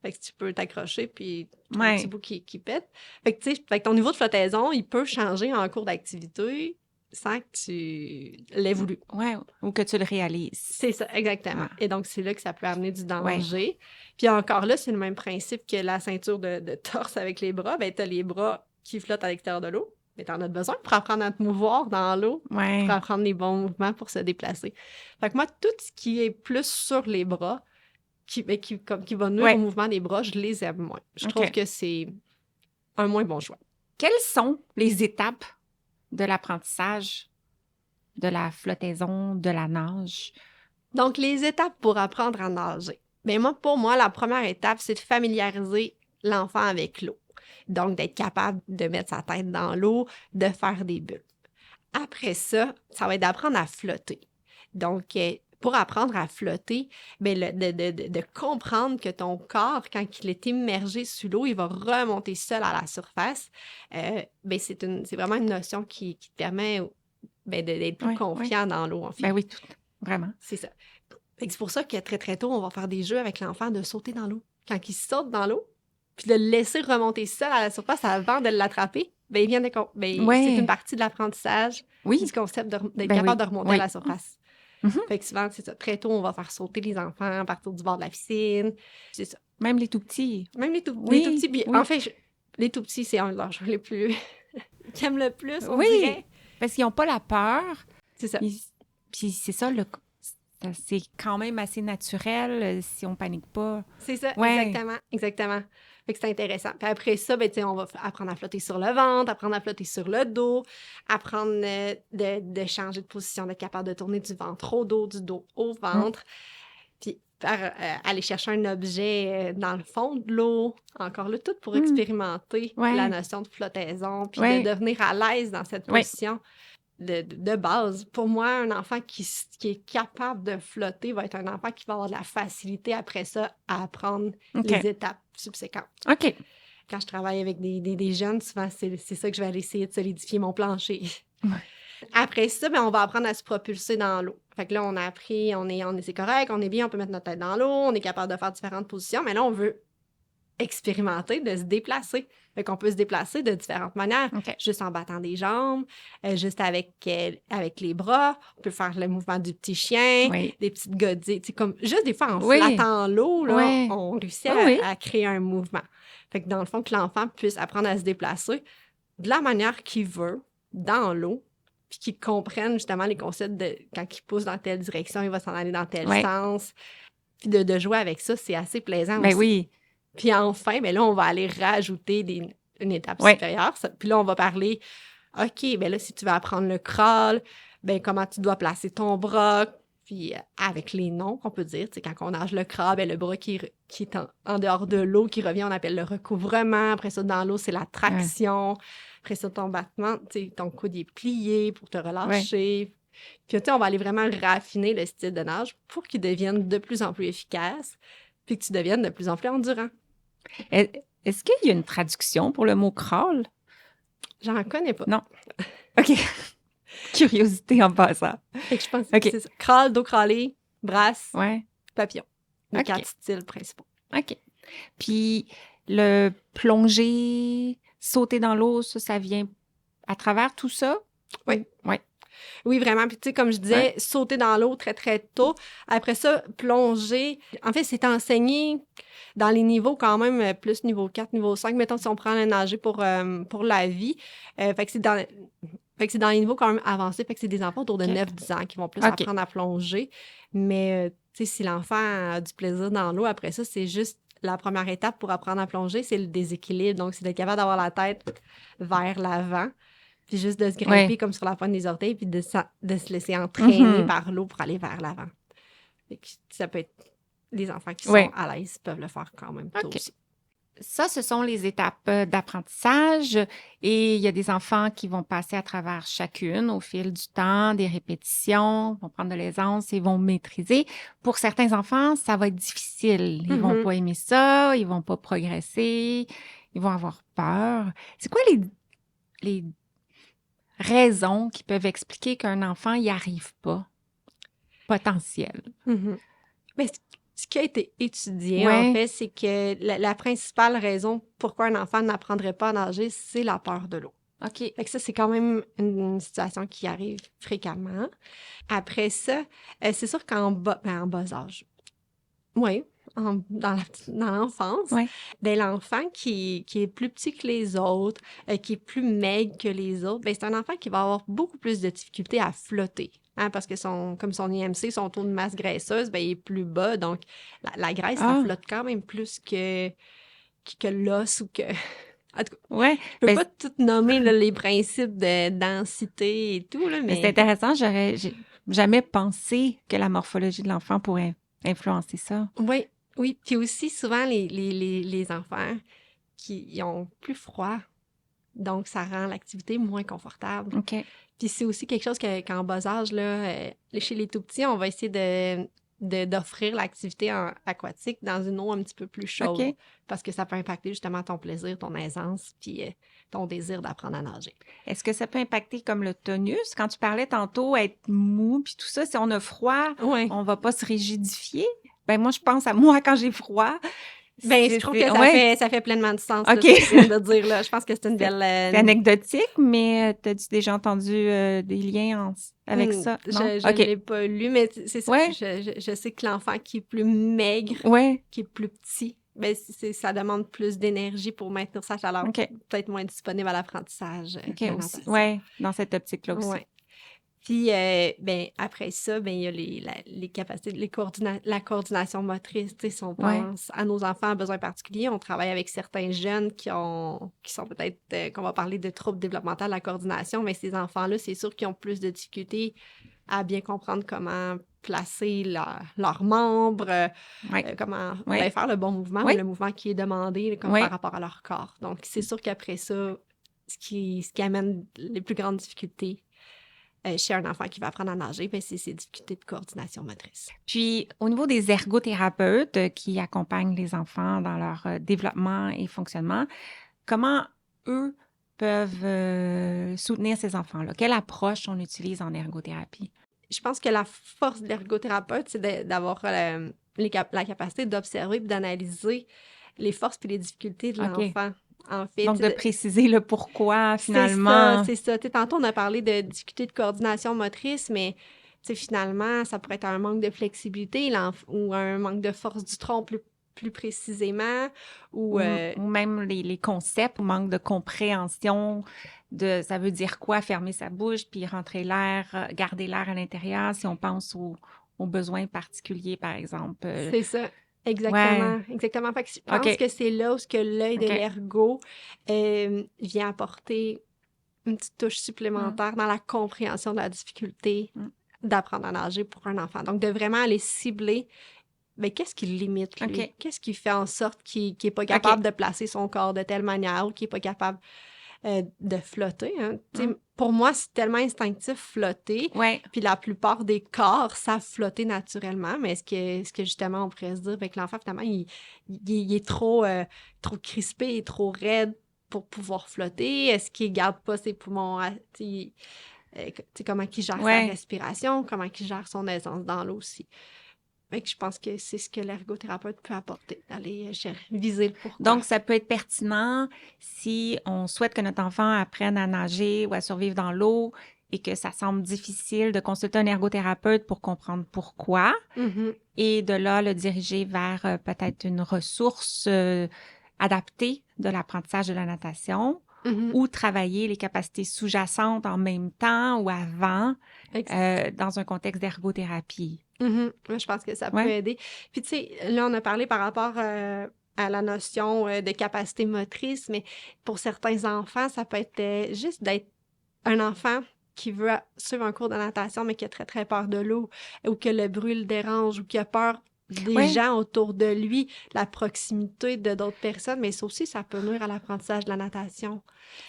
Fait que tu peux t'accrocher, puis un Ouais. petit bout qui pète. Fait que, tu sais, ton niveau de flottaison, il peut changer en cours d'activité sans que tu l'aies voulu. Ouais, ou que tu le réalises. C'est ça, exactement. Ouais. Et donc, c'est là que ça peut amener du Ouais. danger. Puis encore là, c'est le même principe que la ceinture de torse avec les bras. Ben, tu as les bras qui flottent à l'extérieur de l'eau, mais tu en as besoin pour apprendre à te mouvoir dans l'eau, Ouais. pour apprendre les bons mouvements pour se déplacer. Fait que moi, tout ce qui est plus sur les bras, qui va nuire Ouais. au mouvement des bras, je les aime moins. Je OK. trouve que c'est un moins bon choix. Quelles sont les étapes de l'apprentissage de la flottaison, de la nage? Donc, les étapes pour apprendre à nager. Bien, pour moi, la première étape, c'est de familiariser l'enfant avec l'eau. Donc, d'être capable de mettre sa tête dans l'eau, de faire des bulles. Après ça, ça va être d'apprendre à flotter. Donc, pour apprendre à flotter, bien, de comprendre que ton corps, quand il est immergé sous l'eau, il va remonter seul à la surface. Bien, c'est vraiment une notion qui te permet d'être plus confiant dans l'eau, en fait. Ben oui, vraiment. C'est ça. Fait que c'est pour ça que très, très tôt, on va faire des jeux avec l'enfant de sauter dans l'eau. Quand il saute dans l'eau, puis de le laisser remonter seul à la surface avant de l'attraper, bien, c'est une partie de l'apprentissage du concept d'être capable de remonter à la surface. Fait que souvent, c'est ça. Très tôt, on va faire sauter les enfants à partir du bord de la piscine. C'est ça. Même les tout-petits. Même les tout petits. Puis, en fait, les tout petits, c'est un de leurs jeux les plus... qui aiment le plus, on dirait. Parce qu'ils n'ont pas la peur. C'est ça. Puis c'est ça, c'est quand même assez naturel si on panique pas. C'est ça, exactement. Fait que c'est intéressant. Puis après ça, ben, on va apprendre à flotter sur le ventre, apprendre à flotter sur le dos, apprendre de changer de position, d'être capable de tourner du ventre au dos, du dos au ventre. Puis aller chercher un objet dans le fond de l'eau. Encore là, tout pour expérimenter la notion de flottaison, puis de devenir à l'aise dans cette position. De base. Pour moi, un enfant qui est capable de flotter va être un enfant qui va avoir de la facilité après ça à apprendre les étapes subséquentes. OK. Quand je travaille avec des jeunes, souvent, c'est ça que je vais aller essayer de solidifier mon plancher. Après ça, ben, on va apprendre à se propulser dans l'eau. Fait que là, on a appris, c'est correct, on est bien, on peut mettre notre tête dans l'eau, on est capable de faire différentes positions, mais là, on veut expérimenter de se déplacer. Fait qu'on peut se déplacer de différentes manières, juste en battant des jambes, juste avec les bras. On peut faire le mouvement du petit chien, des petites godilles. Comme juste des fois, en flattant l'eau, là, on réussit à créer un mouvement. Fait que dans le fond, que l'enfant puisse apprendre à se déplacer de la manière qu'il veut, dans l'eau, puis qu'il comprenne justement les concepts de quand il pousse dans telle direction, il va s'en aller dans tel sens. Puis de jouer avec ça, c'est assez plaisant aussi. Oui. Puis enfin, bien là, on va aller rajouter une étape supérieure. Puis là, on va parler, OK, bien là, si tu veux apprendre le crawl, bien comment tu dois placer ton bras, puis avec les noms qu'on peut dire. Tu sais, quand on nage le crawl, bien le bras qui est en dehors de l'eau, qui revient, on appelle le recouvrement. Après ça, dans l'eau, c'est la traction. Après ça, ton battement, tu sais, ton coude est plié pour te relâcher. Puis tu sais, on va aller vraiment raffiner le style de nage pour qu'il devienne de plus en plus efficace, puis que tu deviennes de plus en plus endurant. Est-ce qu'il y a une traduction pour le mot crawl? J'en connais pas. Non. OK. Curiosité en passant. Fait que je pense que c'est ça. Crawl, dos crawlé, brasse, papillon. Les 4 styles principaux. OK. Puis le plonger, sauter dans l'eau, ça vient à travers tout ça? Oui. Oui, vraiment. Puis, tu sais, comme je disais, sauter dans l'eau très, très tôt. Après ça, plonger. En fait, c'est enseigné dans les niveaux quand même, plus niveau 4, niveau 5. Mettons, si on prend le nager pour la vie. Fait que c'est dans les niveaux quand même avancés. Fait que c'est des enfants autour de 9-10 ans qui vont plus apprendre à plonger. Mais, tu sais, si l'enfant a du plaisir dans l'eau, après ça, c'est juste la première étape pour apprendre à plonger, c'est le déséquilibre. Donc, c'est d'être capable d'avoir la tête vers l'avant. Puis juste de se grimper comme sur la pointe des orteils, puis de se laisser entraîner par l'eau pour aller vers l'avant. Ça peut être... Les enfants qui sont à l'aise peuvent le faire quand même tôt aussi. Ça, ce sont les étapes d'apprentissage. Et il y a des enfants qui vont passer à travers chacune au fil du temps, des répétitions, vont prendre de l'aisance et vont maîtriser. Pour certains enfants, ça va être difficile. Ils vont pas aimer ça, ils vont pas progresser, ils vont avoir peur. C'est quoi les raisons qui peuvent expliquer qu'un enfant n'y arrive pas? Potentiel. Mais ce qui a été étudié, en fait, c'est que la principale raison pourquoi un enfant n'apprendrait pas à nager, c'est la peur de l'eau. OK. Fait que ça, c'est quand même une situation qui arrive fréquemment. Après ça, c'est sûr qu'en bas âge, oui, dans l'enfance, ben, l'enfant qui est plus petit que les autres, qui est plus maigre que les autres, ben, c'est un enfant qui va avoir beaucoup plus de difficultés à flotter. Hein, parce que comme son IMC, son taux de masse graisseuse, ben, il est plus bas. Donc, la graisse, ça flotte quand même plus que l'os ou que... En tout cas, je peux pas tout nommer là, les principes de densité et tout, là, mais... C'est intéressant, j'ai jamais pensé que la morphologie de l'enfant pourrait influencer ça. Oui. Puis aussi, souvent, les enfants qui ont plus froid, donc ça rend l'activité moins confortable. OK. Puis c'est aussi quelque chose qu'en bas âge, là, chez les tout-petits, on va essayer d'offrir l'activité aquatique dans une eau un petit peu plus chaude. Parce que ça peut impacter justement ton plaisir, ton aisance, puis ton désir d'apprendre à nager. Est-ce que ça peut impacter comme le tonus? Quand tu parlais tantôt, être mou, puis tout ça, si on a froid, on va pas se rigidifier? Ben moi, je pense à moi quand j'ai froid. Ben, je trouve que ça fait pleinement du sens, ce que tu viens de dire, là. Je pense que c'est une belle... C'est anecdotique, mais as-tu déjà entendu des liens avec ça? Non? Je l'ai pas lu, mais c'est ça. Je sais que l'enfant qui est plus maigre, qui est plus petit, ben, ça demande plus d'énergie pour maintenir sa chaleur. Peut-être moins disponible à l'apprentissage. Oui, dans cette optique-là aussi. Puis, ben, après ça, ben, il y a les capacités, la coordination motrice. Tu sais, si on pense à nos enfants à besoins particuliers, on travaille avec certains jeunes qui sont peut-être, qu'on va parler de troubles développementaux de la coordination, mais ces enfants-là, c'est sûr qu'ils ont plus de difficultés à bien comprendre comment placer leurs membres, comment faire le bon mouvement, le mouvement qui est demandé par rapport à leur corps. Donc, c'est sûr qu'après ça, ce qui amène les plus grandes difficultés chez un enfant qui va apprendre à nager, ben, c'est ses difficultés de coordination motrice. Puis, au niveau des ergothérapeutes qui accompagnent les enfants dans leur développement et fonctionnement, comment eux peuvent soutenir ces enfants-là? Quelle approche on utilise en ergothérapie? Je pense que la force de l'ergothérapeute, c'est d'avoir la capacité d'observer et d'analyser les forces et les difficultés de l'enfant. En fait, donc, de préciser le pourquoi, finalement. C'est ça. Tantôt, on a parlé de difficultés de coordination motrice, mais finalement, ça pourrait être un manque de flexibilité ou un manque de force du tronc plus précisément. Ou même les concepts, ou manque de compréhension de ça veut dire quoi, fermer sa bouche, puis rentrer l'air, garder l'air à l'intérieur, si on pense aux besoins particuliers, par exemple. C'est ça. Exactement. Fait que je pense que c'est là où l'œil de l'ergo vient apporter une petite touche supplémentaire dans la compréhension de la difficulté d'apprendre à nager pour un enfant. Donc, de vraiment aller cibler, bien, qu'est-ce qui le limite, lui? Qu'est-ce qui fait en sorte qu'il n'est pas capable de placer son corps de telle manière ou qu'il n'est pas capable de flotter. Hein. Pour moi, c'est tellement instinctif flotter. Puis la plupart des corps savent flotter naturellement. Mais est-ce que justement, on pourrait se dire que l'enfant, finalement, il est trop crispé et trop raide pour pouvoir flotter? Est-ce qu'il ne garde pas ses poumons? Comment il gère sa respiration? Comment il gère son aisance dans l'eau aussi? Fait que je pense que c'est ce que l'ergothérapeute peut apporter, d'aller viser le pourquoi. Donc, ça peut être pertinent si on souhaite que notre enfant apprenne à nager ou à survivre dans l'eau et que ça semble difficile de consulter un ergothérapeute pour comprendre pourquoi et de là, le diriger vers peut-être une ressource adaptée de l'apprentissage de la natation ou travailler les capacités sous-jacentes en même temps ou avant dans un contexte d'ergothérapie. Je pense que ça peut aider. Puis, tu sais, là, on a parlé par rapport à la notion de capacité motrice, mais pour certains enfants, ça peut être juste d'être un enfant qui veut suivre un cours de natation, mais qui a très, très peur de l'eau, ou que le bruit le dérange, ou qui a peur des gens autour de lui, la proximité de d'autres personnes, mais ça aussi, ça peut nuire à l'apprentissage de la natation.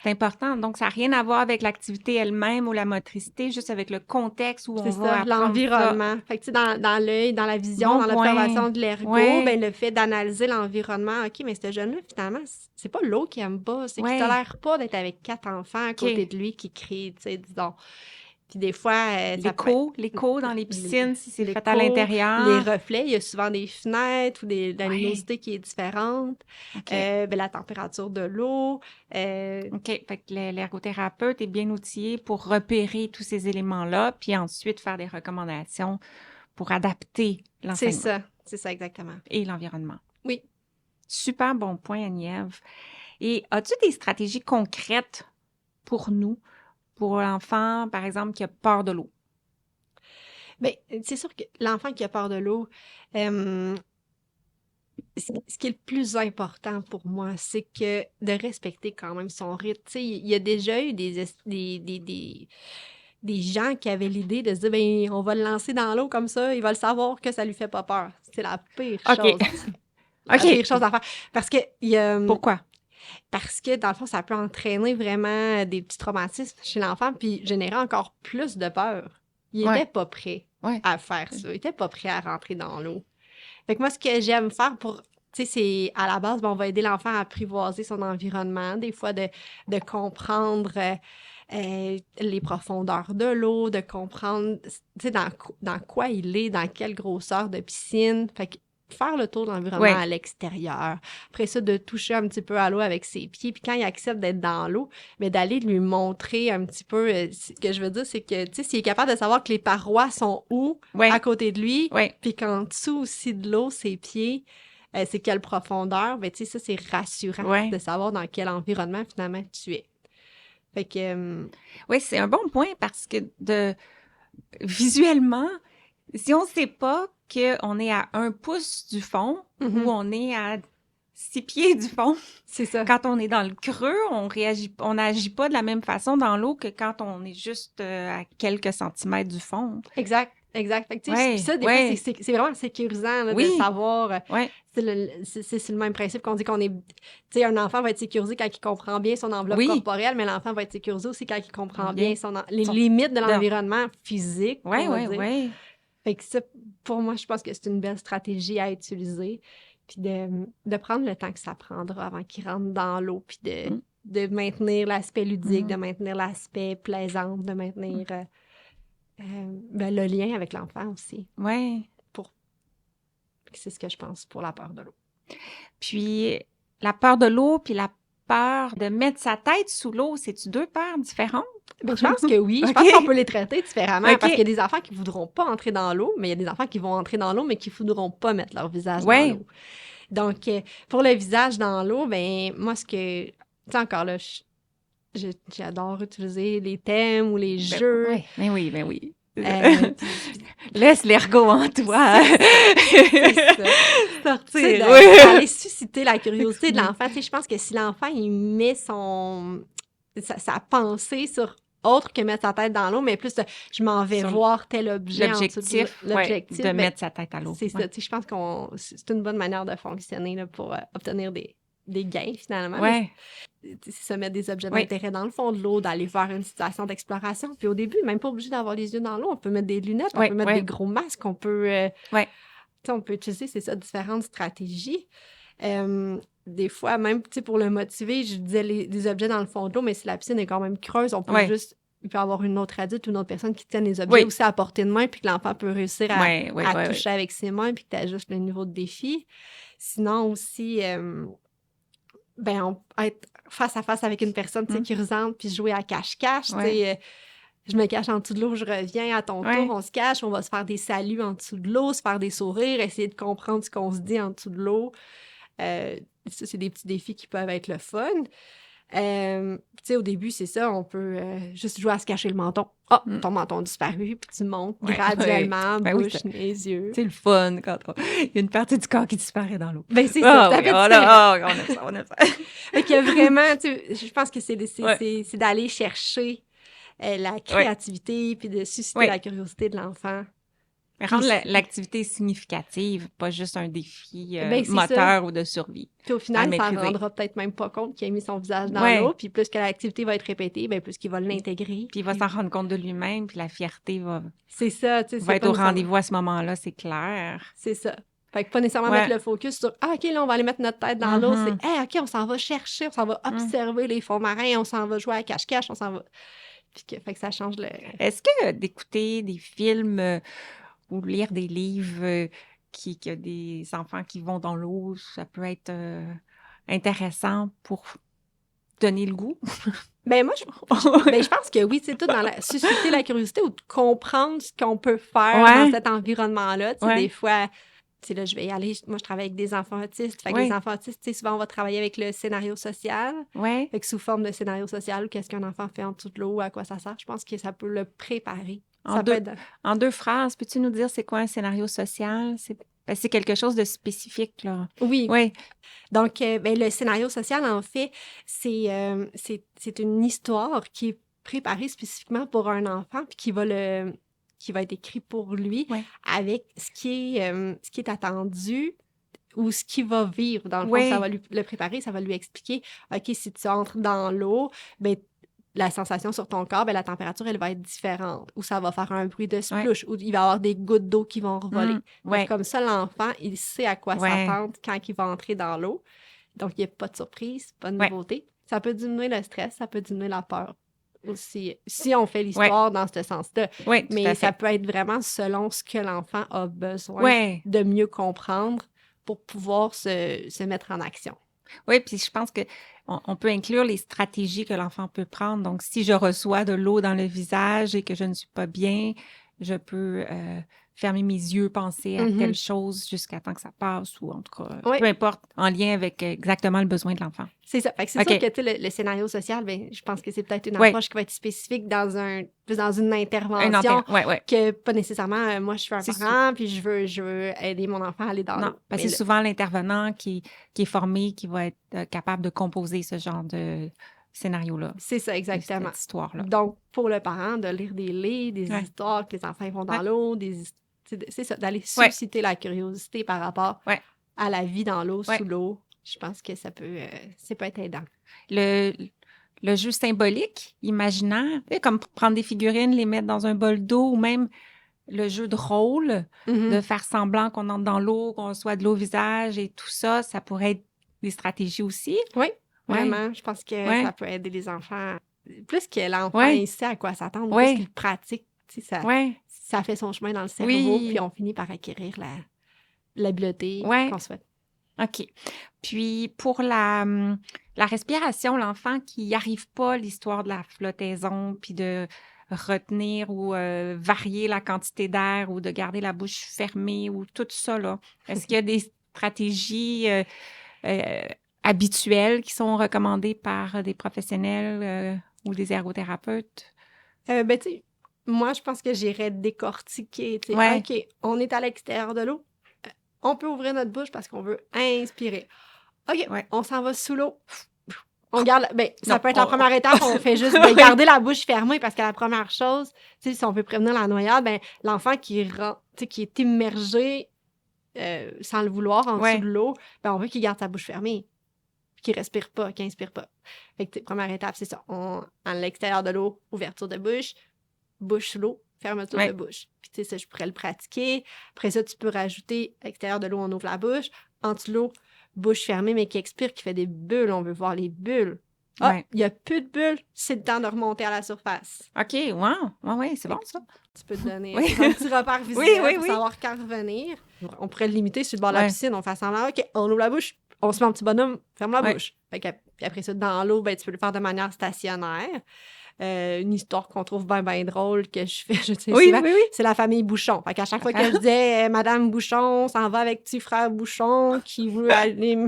C'est important. Donc, ça n'a rien à voir avec l'activité elle-même ou la motricité, juste avec le contexte où on va apprendre l'environnement. Fait que, tu sais, dans l'œil, dans la vision, dans l'observation de l'ergo, ben, le fait d'analyser l'environnement, OK, mais ce jeune-là, finalement, c'est pas l'eau qu'il aime pas, c'est qu'il tolère pas d'être avec 4 enfants à côté de lui qui crient, tu sais, disons. Puis des fois, ça peut être L'écho dans les piscines, si c'est fait à l'écho, les l'intérieur. reflets. Il y a souvent des fenêtres ou de la Ouais. luminosité qui est différente. OK. La température de l'eau. OK. Fait que l'ergothérapeute est bien outillé pour repérer tous ces éléments-là, puis ensuite faire des recommandations pour adapter l'enseignement C'est ça exactement. et l'environnement. Oui. Super bon point, Agnève. Et as-tu des stratégies concrètes pour nous, pour l'enfant, par exemple, qui a peur de l'eau? Bien, c'est sûr que l'enfant qui a peur de l'eau, ce qui est le plus important pour moi, c'est que de respecter quand même son rythme. Tu sais, il y a déjà eu des gens qui avaient l'idée de se dire, ben, on va le lancer dans l'eau comme ça, il va le savoir que ça lui fait pas peur. C'est la pire chose. La pire chose à faire. Parce que Pourquoi? Parce que, dans le fond, ça peut entraîner vraiment des petits traumatismes chez l'enfant, puis générer encore plus de peur. Il était pas prêt à faire ça. Il était pas prêt à rentrer dans l'eau. Fait que moi, ce que j'aime faire pour... Tu sais, c'est à la base, on va aider l'enfant à apprivoiser son environnement, des fois de comprendre les profondeurs de l'eau, de comprendre, tu sais, dans quoi il est, dans quelle grosseur de piscine. Fait que faire le tour de l'environnement à l'extérieur. Après ça, de toucher un petit peu à l'eau avec ses pieds. Puis quand il accepte d'être dans l'eau, mais d'aller lui montrer un petit peu... ce que je veux dire, c'est que, tu sais, s'il est capable de savoir que les parois sont où, à côté de lui, puis qu'en dessous aussi de l'eau, ses pieds, c'est quelle profondeur, ben tu sais, ça, c'est rassurant de savoir dans quel environnement, finalement, tu es. Fait que... Oui, c'est un bon point parce que visuellement, si on ne sait pas qu'on est à 1 pouce du fond ou on est à 6 pieds du fond, c'est ça. Quand on est dans le creux, on n'agit pas de la même façon dans l'eau que quand on est juste à quelques centimètres du fond. Exact. Fait que, tu sais, ça, des fois, c'est vraiment sécurisant là, de savoir. C'est le même principe qu'on dit qu'on est... Tu sais, un enfant va être sécurisé quand il comprend bien son enveloppe corporelle, mais l'enfant va être sécurisé aussi quand il comprend bien les limites de l'environnement physique, Oui. Fait que ça, pour moi, je pense que c'est une belle stratégie à utiliser. Puis de prendre le temps que ça prendra avant qu'il rentre dans l'eau, puis de maintenir l'aspect ludique, de maintenir l'aspect plaisant, de maintenir le lien avec l'enfant aussi. Oui. C'est ce que je pense pour la peur de l'eau. Puis la peur de l'eau, puis la peur de mettre sa tête sous l'eau, c'est-tu 2 peurs différentes? Ben, je pense que oui. Je pense qu'on peut les traiter différemment parce qu'il y a des enfants qui ne voudront pas entrer dans l'eau, mais il y a des enfants qui vont entrer dans l'eau, mais qui ne voudront pas mettre leur visage dans l'eau. Donc, pour le visage dans l'eau, ben moi, ce que... Tu sais, encore là, j'adore utiliser les thèmes ou les jeux. Ben oui. Laisse l'ergot en toi. C'est ça. Sortir. Aller susciter la curiosité de l'enfant. Tu sais, je pense que si l'enfant, il met sa pensée sur autre que mettre sa tête dans l'eau, mais plus je m'en vais voir tel objet. L'objectif de mettre sa tête à l'eau. C'est ça. Tu sais, je pense que c'est une bonne manière de fonctionner là, pour obtenir des gains, finalement. C'est se mettre des objets d'intérêt dans le fond de l'eau, d'aller faire une situation d'exploration. Puis au début, même pas obligé d'avoir les yeux dans l'eau. On peut mettre des lunettes, on peut mettre des gros masques, on peut... on peut utiliser, c'est ça, différentes stratégies. Des fois, même pour le motiver, je disais des objets dans le fond de l'eau, mais si la piscine est quand même creuse, on peut il peut y avoir une autre adulte ou une autre personne qui tienne les objets aussi à portée de main, puis que l'enfant peut réussir à toucher avec ses mains, puis que tu ajustes le niveau de défi. Sinon aussi, être face à face avec une personne sécurisante, puis jouer à cache-cache. Je me cache en dessous de l'eau, je reviens à ton tour, on se cache, on va se faire des saluts en dessous de l'eau, se faire des sourires, essayer de comprendre ce qu'on se dit en dessous de l'eau. Ça, c'est des petits défis qui peuvent être le fun. Au début, c'est ça, on peut juste jouer à se cacher le menton. Ton menton a disparu, puis tu montes graduellement, bouche, les yeux. C'est le fun quand il y a une partie du corps qui disparaît dans l'eau. Ben c'est ça, on aime ça. Fait que vraiment, je pense que c'est d'aller chercher la créativité, puis de susciter la curiosité de l'enfant. Mais rendre l'activité significative, pas juste un défi moteur ou de survie. Puis au final, il s'en rendra peut-être même pas compte qu'il a mis son visage dans l'eau, puis plus que l'activité va être répétée, plus qu'il va l'intégrer. Puis il va s'en rendre compte de lui-même, puis la fierté va être au rendez-vous à ce moment-là, c'est clair. C'est ça. Fait que pas nécessairement mettre le focus sur « Ah, OK, là, on va aller mettre notre tête dans l'eau. » C'est « Hey, OK, on s'en va chercher, on s'en va observer les fonds marins, on s'en va jouer à cache-cache, on s'en va... » Puis fait que ça change le... Est-ce que d'écouter des films ou lire des livres qui a des enfants qui vont dans l'eau, ça peut être intéressant pour donner le goût? Ben moi, je pense que oui, c'est tout dans susciter la curiosité ou de comprendre ce qu'on peut faire dans cet environnement-là. Tu sais, des fois, tu sais, là, je vais y aller. Moi, je travaille avec des enfants autistes. Fait que les enfants autistes, tu sais, souvent, on va travailler avec le scénario social. Fait que sous forme de scénario social, qu'est-ce qu'un enfant fait en dessous de l'eau, à quoi ça sert, je pense que ça peut le préparer. En deux phrases, peux-tu nous dire c'est quoi un scénario social? C'est quelque chose de spécifique, là. Oui. Donc, le scénario social, en fait, c'est une histoire qui est préparée spécifiquement pour un enfant puis qui va être écrit pour lui avec ce qui est attendu ou ce qu'il va vivre. Dans le fond, ça va le préparer, ça va lui expliquer, OK, si tu entres dans l'eau, ben la sensation sur ton corps, la température, elle va être différente. Ou ça va faire un bruit de splouche. Ou il va y avoir des gouttes d'eau qui vont revoler. Comme ça, l'enfant, il sait à quoi s'attendre quand il va entrer dans l'eau. Donc, il n'y a pas de surprise, pas de nouveauté. Ça peut diminuer le stress, ça peut diminuer la peur aussi, si on fait l'histoire dans ce sens-là. Mais ça peut être vraiment selon ce que l'enfant a besoin de mieux comprendre pour pouvoir se mettre en action. Oui, puis je pense qu'on peut inclure les stratégies que l'enfant peut prendre. Donc, si je reçois de l'eau dans le visage et que je ne suis pas bien, je peux fermer mes yeux, penser à telle chose jusqu'à temps que ça passe ou en tout cas, peu importe, en lien avec exactement le besoin de l'enfant. C'est ça. Fait que c'est sûr que le scénario social, je pense que c'est peut-être une approche qui va être spécifique dans une intervention que pas nécessairement, moi, je suis un parent puis je veux aider mon enfant à aller dans l'eau. Parce que c'est souvent l'intervenant qui est formé, qui va être capable de composer ce genre de scénario-là. C'est ça, exactement. Cette histoire-là. Donc, pour le parent, de lire des livres, des histoires que les enfants vont dans l'eau, c'est ça, d'aller susciter la curiosité par rapport à la vie dans l'eau, sous l'eau. Je pense que ça peut être aidant. Le jeu symbolique, imaginaire, comme prendre des figurines, les mettre dans un bol d'eau ou même le jeu de rôle, de faire semblant qu'on entre dans l'eau, qu'on reçoit de l'eau au visage et tout ça, ça pourrait être des stratégies aussi. Oui, vraiment. Je pense que ça peut aider les enfants. Plus que l'enfant sait à quoi s'attendre, plus qu'il pratique. Ça fait son chemin dans le cerveau, puis on finit par acquérir l'habileté qu'on souhaite. OK. Puis, pour la respiration, l'enfant qui n'y arrive pas l'histoire de la flottaison, puis de retenir ou varier la quantité d'air ou de garder la bouche fermée ou tout ça, là. Est-ce qu'il y a des stratégies habituelles qui sont recommandées par des professionnels ou des ergothérapeutes? Tu sais, moi, je pense que j'irais décortiquer. OK, on est à l'extérieur de l'eau. On peut ouvrir notre bouche parce qu'on veut inspirer. OK, on s'en va sous l'eau. On garde... ça peut être la première étape, on fait juste garder la bouche fermée parce que la première chose, si on veut prévenir la noyade, l'enfant qui est immergé sans le vouloir en dessous de l'eau, on veut qu'il garde sa bouche fermée, qu'il respire pas, qu'il inspire pas. Fait que première étape, c'est ça. À l'extérieur de l'eau, ouverture de bouche sous l'eau, fermeture de bouche. Puis tu sais, ça, je pourrais le pratiquer. Après ça, tu peux rajouter à l'extérieur de l'eau, on ouvre la bouche. En dessous de l'eau, bouche fermée, mais qui expire, qui fait des bulles. On veut voir les bulles. Il n'y a plus de bulles. C'est le temps de remonter à la surface. OK, wow. Oui, c'est bon, ça. Tu peux te donner un petit repère visuel pour savoir quand revenir. On pourrait le limiter sur le bord de la piscine. On fait semblant, OK, on ouvre la bouche, on se met un petit bonhomme, ferme la bouche. Puis après ça, dans l'eau, tu peux le faire de manière stationnaire. Une histoire qu'on trouve bien drôle que je fais, je sais souvent, c'est la famille Bouchon. Fait qu'à chaque fois que je disais Madame Bouchon s'en va avec petit frère Bouchon qui veut aller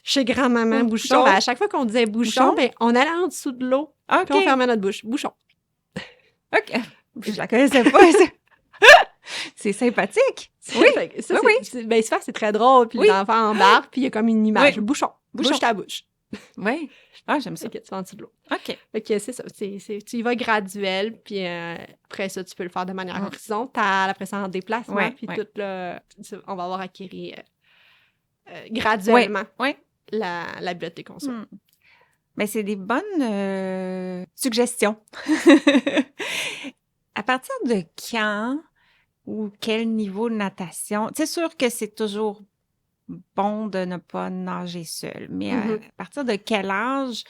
chez grand-maman Bouchon. À chaque fois qu'on disait Bouchon, on allait en dessous de l'eau puis on fermait notre bouche. Bouchon. OK. Je la connaissais pas. C'est sympathique. Souvent, c'est très drôle. Puis les enfants embarquent, puis il y a comme une image. Bouchon. Bouche ta bouche. Oui. J'aime ça. Tu vas en dessous de l'eau. OK. C'est ça. Tu y vas graduel, puis après ça, tu peux le faire de manière horizontale, après ça en déplacement, puis tout là, on va avoir acquis graduellement la bibliothèque qu'on soit. Mais c'est des bonnes suggestions. À partir de quand ou quel niveau de natation? C'est sûr que c'est toujours bon de ne pas nager seul, mais à partir de quel âge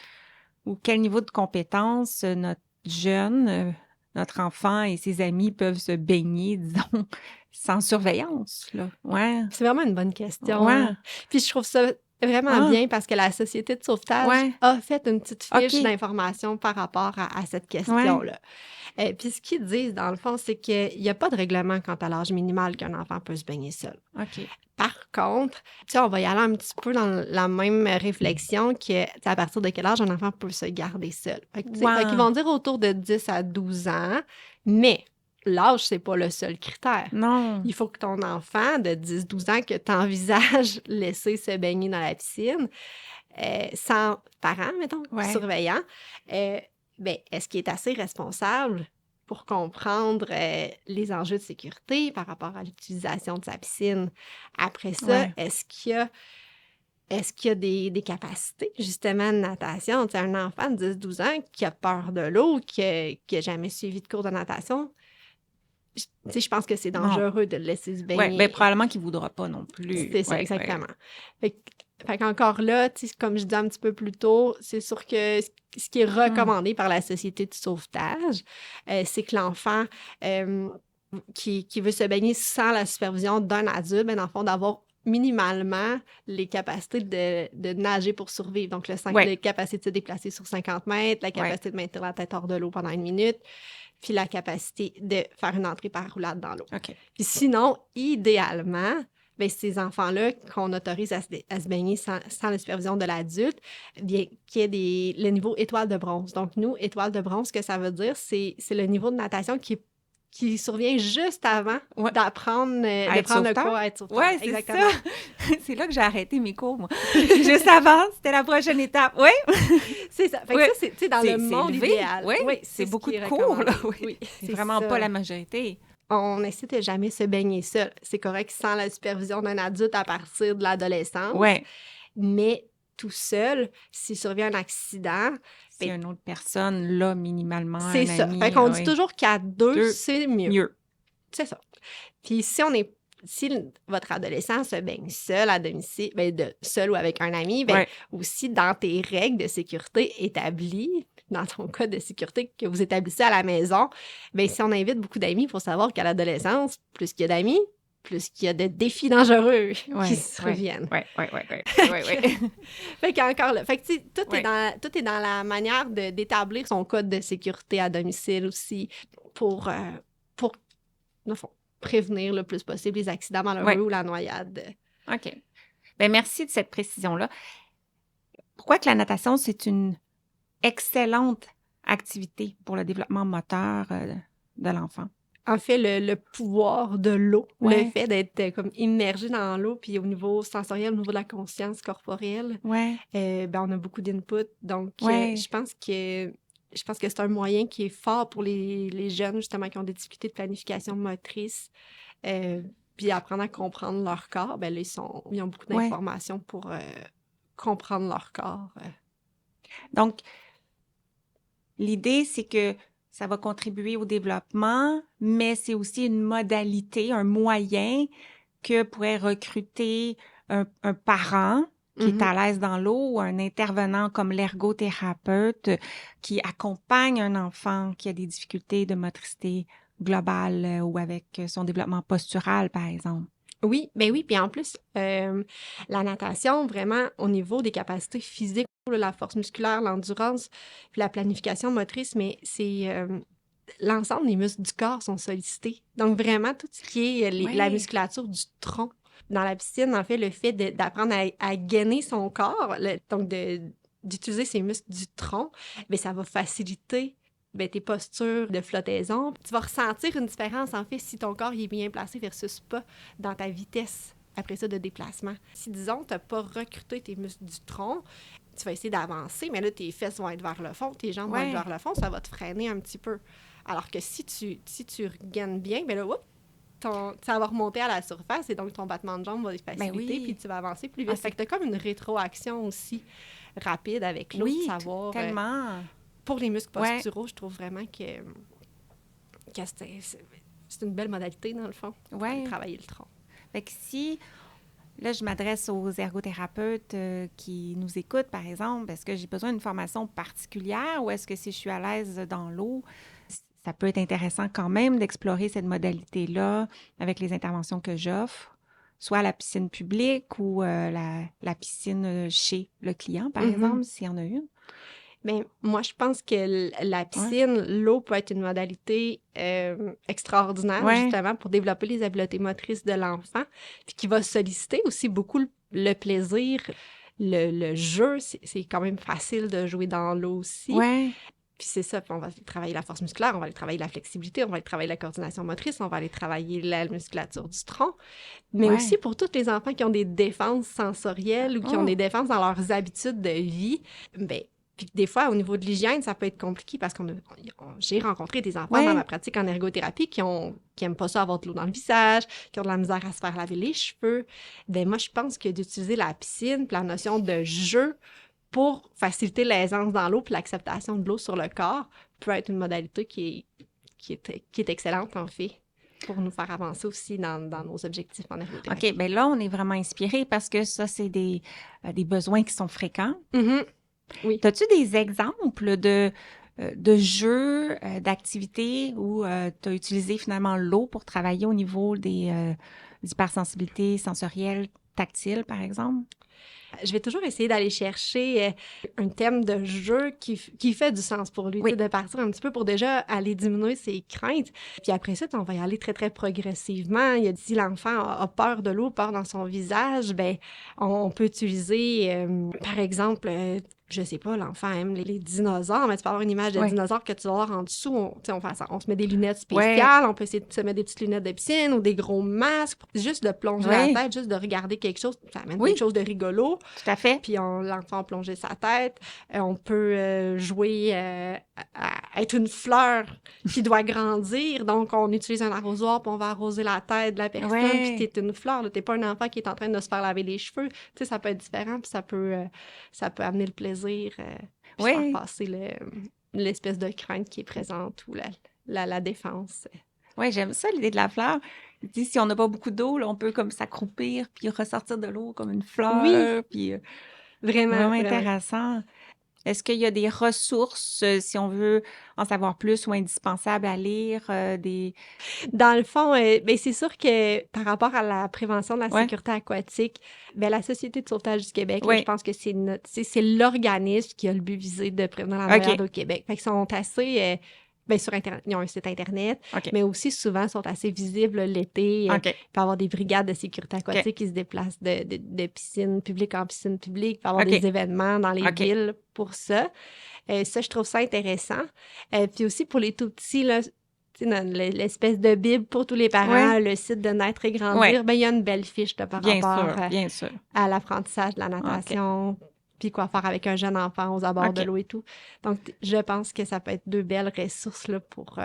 ou quel niveau de compétence notre jeune, notre enfant et ses amis peuvent se baigner, disons, sans surveillance, là? Ouais. C'est vraiment une bonne question. Ouais. Puis je trouve ça vraiment bien parce que la Société de sauvetage a fait une petite fiche d'informations par rapport à cette question-là. Puis ce qu'ils disent, dans le fond, c'est qu'il n'y a pas de règlement quant à l'âge minimal qu'un enfant peut se baigner seul. Par contre, on va y aller un petit peu dans la même réflexion que à partir de quel âge un enfant peut se garder seul. Fait qu'ils vont dire autour de 10 à 12 ans, mais l'âge, c'est pas le seul critère. Non. Il faut que ton enfant de 10-12 ans que tu envisages laisser se baigner dans la piscine, sans parents, mettons, surveillant, est-ce qu'il est assez responsable pour comprendre les enjeux de sécurité par rapport à l'utilisation de sa piscine? Après ça, est-ce qu'il y a des capacités, justement, de natation? Tu sais, un enfant de 10-12 ans qui a peur de l'eau, qui n'a jamais suivi de cours de natation, je pense que c'est dangereux de le laisser se baigner. Oui, probablement qu'il ne voudra pas non plus. C'est ça, exactement. Fait qu'encore là, comme je disais un petit peu plus tôt, c'est sûr que ce qui est recommandé par la Société de sauvetage, c'est que l'enfant qui veut se baigner sans la supervision d'un adulte, dans le fond, d'avoir minimalement les capacités de nager pour survivre. Donc, la capacité de se déplacer sur 50 mètres, la capacité de maintenir la tête hors de l'eau pendant 1 minute, puis la capacité de faire une entrée par roulade dans l'eau. Puis sinon, idéalement, ces enfants-là qu'on autorise à se baigner sans la supervision de l'adulte, bien qu'il y ait le niveau étoile de bronze. Donc, nous, étoile de bronze, ce que ça veut dire, c'est le niveau de natation qui survient juste avant d'apprendre de prendre le cours à être sauveteur. Oui, c'est exactement ça. C'est là que j'ai arrêté mes cours, moi. Juste avant, c'était la prochaine étape. Oui. C'est ça. Fait que ça, c'est dans le monde idéal. Oui, c'est beaucoup de cours, là. Oui. C'est vraiment pas la majorité. On essaie de jamais se baigner seul. C'est correct sans la supervision d'un adulte à partir de l'adolescence. Oui. Mais tout seul, s'il survient un accident... C'est une autre personne, là, minimalement, c'est ça. Ami, fait qu'on dit toujours qu'à deux, c'est mieux. C'est ça. Puis si votre adolescent se baigne seul à domicile, seul ou avec un ami, aussi dans tes règles de sécurité établies, dans ton code de sécurité que vous établissez à la maison, si on invite beaucoup d'amis, il faut savoir qu'à l'adolescence, plus qu'il y a d'amis, plus qu'il y a de défis dangereux qui se reviennent. Oui. Fait qu'encore là, fait que tout est dans la manière d'établir son code de sécurité à domicile aussi pour dans le fond, prévenir le plus possible les accidents malheureux ou la noyade. OK. Bien, merci de cette précision-là. Pourquoi que la natation, c'est une excellente activité pour le développement moteur de l'enfant? En fait, le pouvoir de l'eau, le fait d'être comme immergé dans l'eau, puis au niveau sensoriel, au niveau de la conscience corporelle, on a beaucoup d'input. Donc, je pense que c'est un moyen qui est fort pour les jeunes, justement, qui ont des difficultés de planification motrice, puis apprendre à comprendre leur corps. Là, ils ont beaucoup d'informations pour comprendre leur corps. Donc, l'idée, c'est que ça va contribuer au développement, mais c'est aussi une modalité, un moyen que pourrait recruter un parent qui est à l'aise dans l'eau ou un intervenant comme l'ergothérapeute qui accompagne un enfant qui a des difficultés de motricité globale ou avec son développement postural, par exemple. Oui, puis en plus, la natation, vraiment, au niveau des capacités physiques, la force musculaire, l'endurance, puis la planification motrice, mais c'est l'ensemble des muscles du corps sont sollicités. Donc, vraiment, tout ce qui est la musculature du tronc dans la piscine, en fait, le fait d'apprendre à gainer son corps, donc d'utiliser ses muscles du tronc, ça va faciliter tes postures de flottaison. Tu vas ressentir une différence, en fait, si ton corps il est bien placé versus pas dans ta vitesse, après ça, de déplacement. Si, disons, tu n'as pas recruté tes muscles du tronc, tu vas essayer d'avancer, mais là, tes fesses vont être vers le fond, tes jambes vont être vers le fond, ça va te freiner un petit peu. Alors que si tu gagnes bien, là, ça va remonter à la surface et donc ton battement de jambes va être facilité, puis tu vas avancer plus vite. Fait que tu as comme une rétroaction aussi rapide avec l'eau, de savoir... tellement... Pour les muscles posturaux, je trouve vraiment que c'est une belle modalité, dans le fond, pour travailler le tronc. Fait que si Là, je m'adresse aux ergothérapeutes qui nous écoutent, par exemple. Est-ce que j'ai besoin d'une formation particulière ou est-ce que si je suis à l'aise dans l'eau, ça peut être intéressant quand même d'explorer cette modalité-là avec les interventions que j'offre, soit à la piscine publique ou la piscine chez le client, par exemple, s'il y en a une? Bien, moi, je pense que la piscine, l'eau peut être une modalité extraordinaire, justement, pour développer les habiletés motrices de l'enfant, puis qui va solliciter aussi beaucoup le plaisir, le jeu. C'est quand même facile de jouer dans l'eau aussi. Ouais. Puis c'est ça, puis on va aller travailler la force musculaire, on va aller travailler la flexibilité, on va aller travailler la coordination motrice, on va aller travailler la musculature du tronc, mais aussi pour tous les enfants qui ont des défenses sensorielles ou qui ont des défenses dans leurs habitudes de vie, bien, puis des fois, au niveau de l'hygiène, ça peut être compliqué parce j'ai rencontré des enfants dans ma pratique en ergothérapie qui aiment pas ça avoir de l'eau dans le visage, qui ont de la misère à se faire laver les cheveux. Bien, moi, je pense que d'utiliser la piscine, puis la notion de jeu pour faciliter l'aisance dans l'eau puis l'acceptation de l'eau sur le corps peut être une modalité qui est excellente, en fait, pour nous faire avancer aussi dans nos objectifs en ergothérapie. OK, bien là, on est vraiment inspirés parce que ça, c'est des besoins qui sont fréquents. Oui. As-tu des exemples de jeux, d'activités où tu as utilisé finalement l'eau pour travailler au niveau des hypersensibilités sensorielles, tactiles, par exemple? Je vais toujours essayer d'aller chercher un thème de jeu qui fait du sens pour lui, de partir un petit peu pour déjà aller diminuer ses craintes. Puis après ça, on va y aller très, très progressivement. Si l'enfant a peur de l'eau, peur dans son visage, ben on peut utiliser, par exemple, je sais pas, l'enfant aime les dinosaures, mais tu peux avoir une image de dinosaure que tu vas voir en dessous. On se met des lunettes spéciales, on peut essayer de se mettre des petites lunettes de piscine ou des gros masques, juste de plonger la tête, juste de regarder quelque chose, ça amène quelque chose de rigolo. Tout à fait. Puis l'enfant a plongé sa tête. On peut jouer à être une fleur qui doit grandir. Donc, on utilise un arrosoir, puis on va arroser la tête de la personne, puis t'es une fleur. T'es pas un enfant qui est en train de se faire laver les cheveux. Tu sais, ça peut être différent, puis ça peut amener le plaisir, puis faire passer l'espèce de crainte qui est présente ou la défense. Oui, j'aime ça, l'idée de la fleur. Si on n'a pas beaucoup d'eau, là, on peut comme s'accroupir puis ressortir de l'eau comme une fleur. Oui, puis, vraiment intéressant. Est-ce qu'il y a des ressources, si on veut en savoir plus ou indispensables à lire? Dans le fond, c'est sûr que par rapport à la prévention de la sécurité aquatique, la Société de sauvetage du Québec, là, je pense que c'est l'organisme qui a le but visé de prévenir la noyade au Québec. Fait qu'ils sont assez... sur Internet, ils ont un site Internet, mais aussi souvent sont assez visibles l'été. Il peut y avoir des brigades de sécurité aquatique qui se déplacent de piscine publique en piscine publique. Il peut y avoir des événements dans les villes pour ça. Ça, je trouve ça intéressant. Puis aussi pour les tout-petits, là, l'espèce de Bible pour tous les parents, le site de Naître et Grandir, il y a une belle fiche par rapport à l'apprentissage de la natation. Puis quoi faire avec un jeune enfant aux abords de l'eau et tout. Donc, je pense que ça peut être deux belles ressources là, pour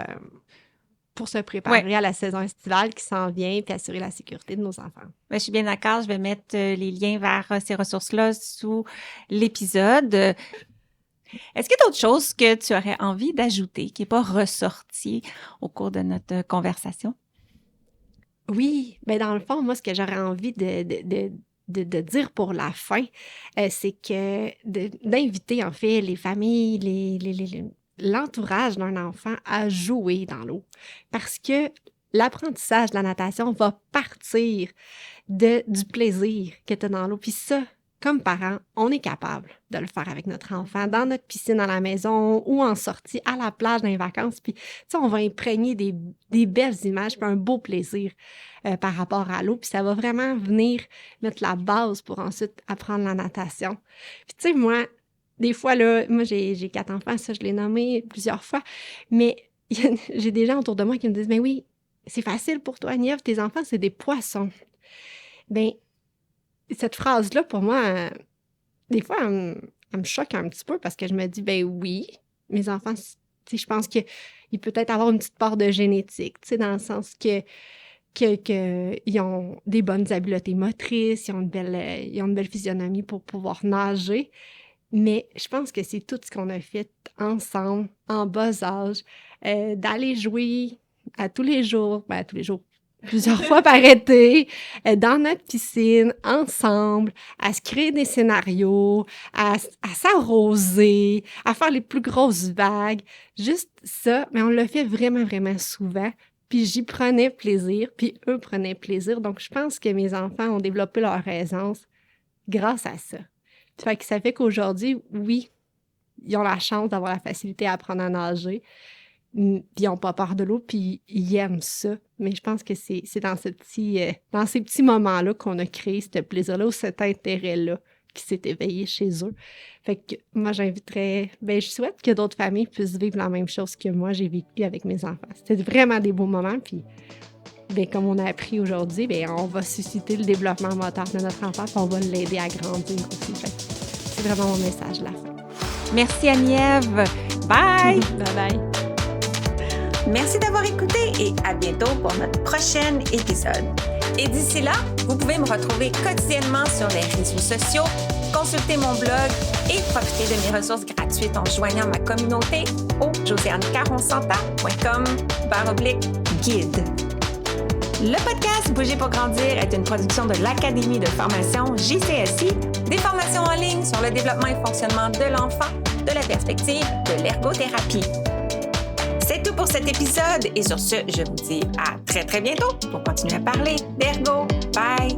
se préparer à la saison estivale qui s'en vient puis assurer la sécurité de nos enfants. Je suis bien d'accord. Je vais mettre les liens vers ces ressources-là sous l'épisode. Est-ce qu'il y a d'autres choses que tu aurais envie d'ajouter qui n'est pas ressorti au cours de notre conversation? Oui. Dans le fond, moi, ce que j'aurais envie de dire pour la fin, c'est que d'inviter, en fait, les familles, l'entourage d'un enfant à jouer dans l'eau. Parce que l'apprentissage de la natation va partir du plaisir que tu as dans l'eau. Puis ça, comme parents, on est capable de le faire avec notre enfant, dans notre piscine à la maison ou en sortie, à la plage, dans les vacances. Puis, tu sais, on va imprégner des belles images puis un beau plaisir par rapport à l'eau. Puis ça va vraiment venir mettre la base pour ensuite apprendre la natation. Puis, tu sais, moi, des fois, là, moi, j'ai 4 enfants, ça, je l'ai nommé plusieurs fois, mais j'ai des gens autour de moi qui me disent « Ben oui, c'est facile pour toi, Nièvre, tes enfants, c'est des poissons. » Ben cette phrase-là, pour moi, des fois, elle me choque un petit peu parce que je me dis, ben oui, mes enfants, je pense qu'il peut être avoir une petite part de génétique, dans le sens qu'ils ont des bonnes habiletés motrices, ils ont une belle physionomie pour pouvoir nager. Mais je pense que c'est tout ce qu'on a fait ensemble, en bas âge, d'aller jouer à tous les jours, plusieurs fois par été, dans notre piscine, ensemble, à se créer des scénarios, à s'arroser, à faire les plus grosses vagues. Juste ça, mais on le fait vraiment, vraiment souvent. Puis j'y prenais plaisir, puis eux prenaient plaisir. Donc, je pense que mes enfants ont développé leur aisance grâce à ça. Ça fait qu'aujourd'hui, oui, ils ont la chance d'avoir la facilité à apprendre à nager, puis ils n'ont pas peur de l'eau, puis ils aiment ça. Mais je pense que c'est dans ces petits moments-là qu'on a créé ce plaisir-là ou cet intérêt-là qui s'est éveillé chez eux. Fait que moi, je souhaite que d'autres familles puissent vivre la même chose que moi, j'ai vécu avec mes enfants. C'était vraiment des beaux moments, puis comme on a appris aujourd'hui, on va susciter le développement moteur de notre enfant, puis on va l'aider à grandir aussi. Fait que c'est vraiment mon message de la fin. Merci Annie-Ève. Bye! Bye-bye. Merci d'avoir écouté et à bientôt pour notre prochain épisode. Et d'ici là, vous pouvez me retrouver quotidiennement sur les réseaux sociaux, consulter mon blog et profiter de mes ressources gratuites en joignant ma communauté au josiannecaronsanta.com/guide. Le podcast Bouger pour grandir est une production de l'Académie de formation JCSI, des formations en ligne sur le développement et fonctionnement de l'enfant, de la perspective de l'ergothérapie. C'est tout pour cet épisode et sur ce, je vous dis à très très bientôt pour continuer à parler d'ergo. Bye!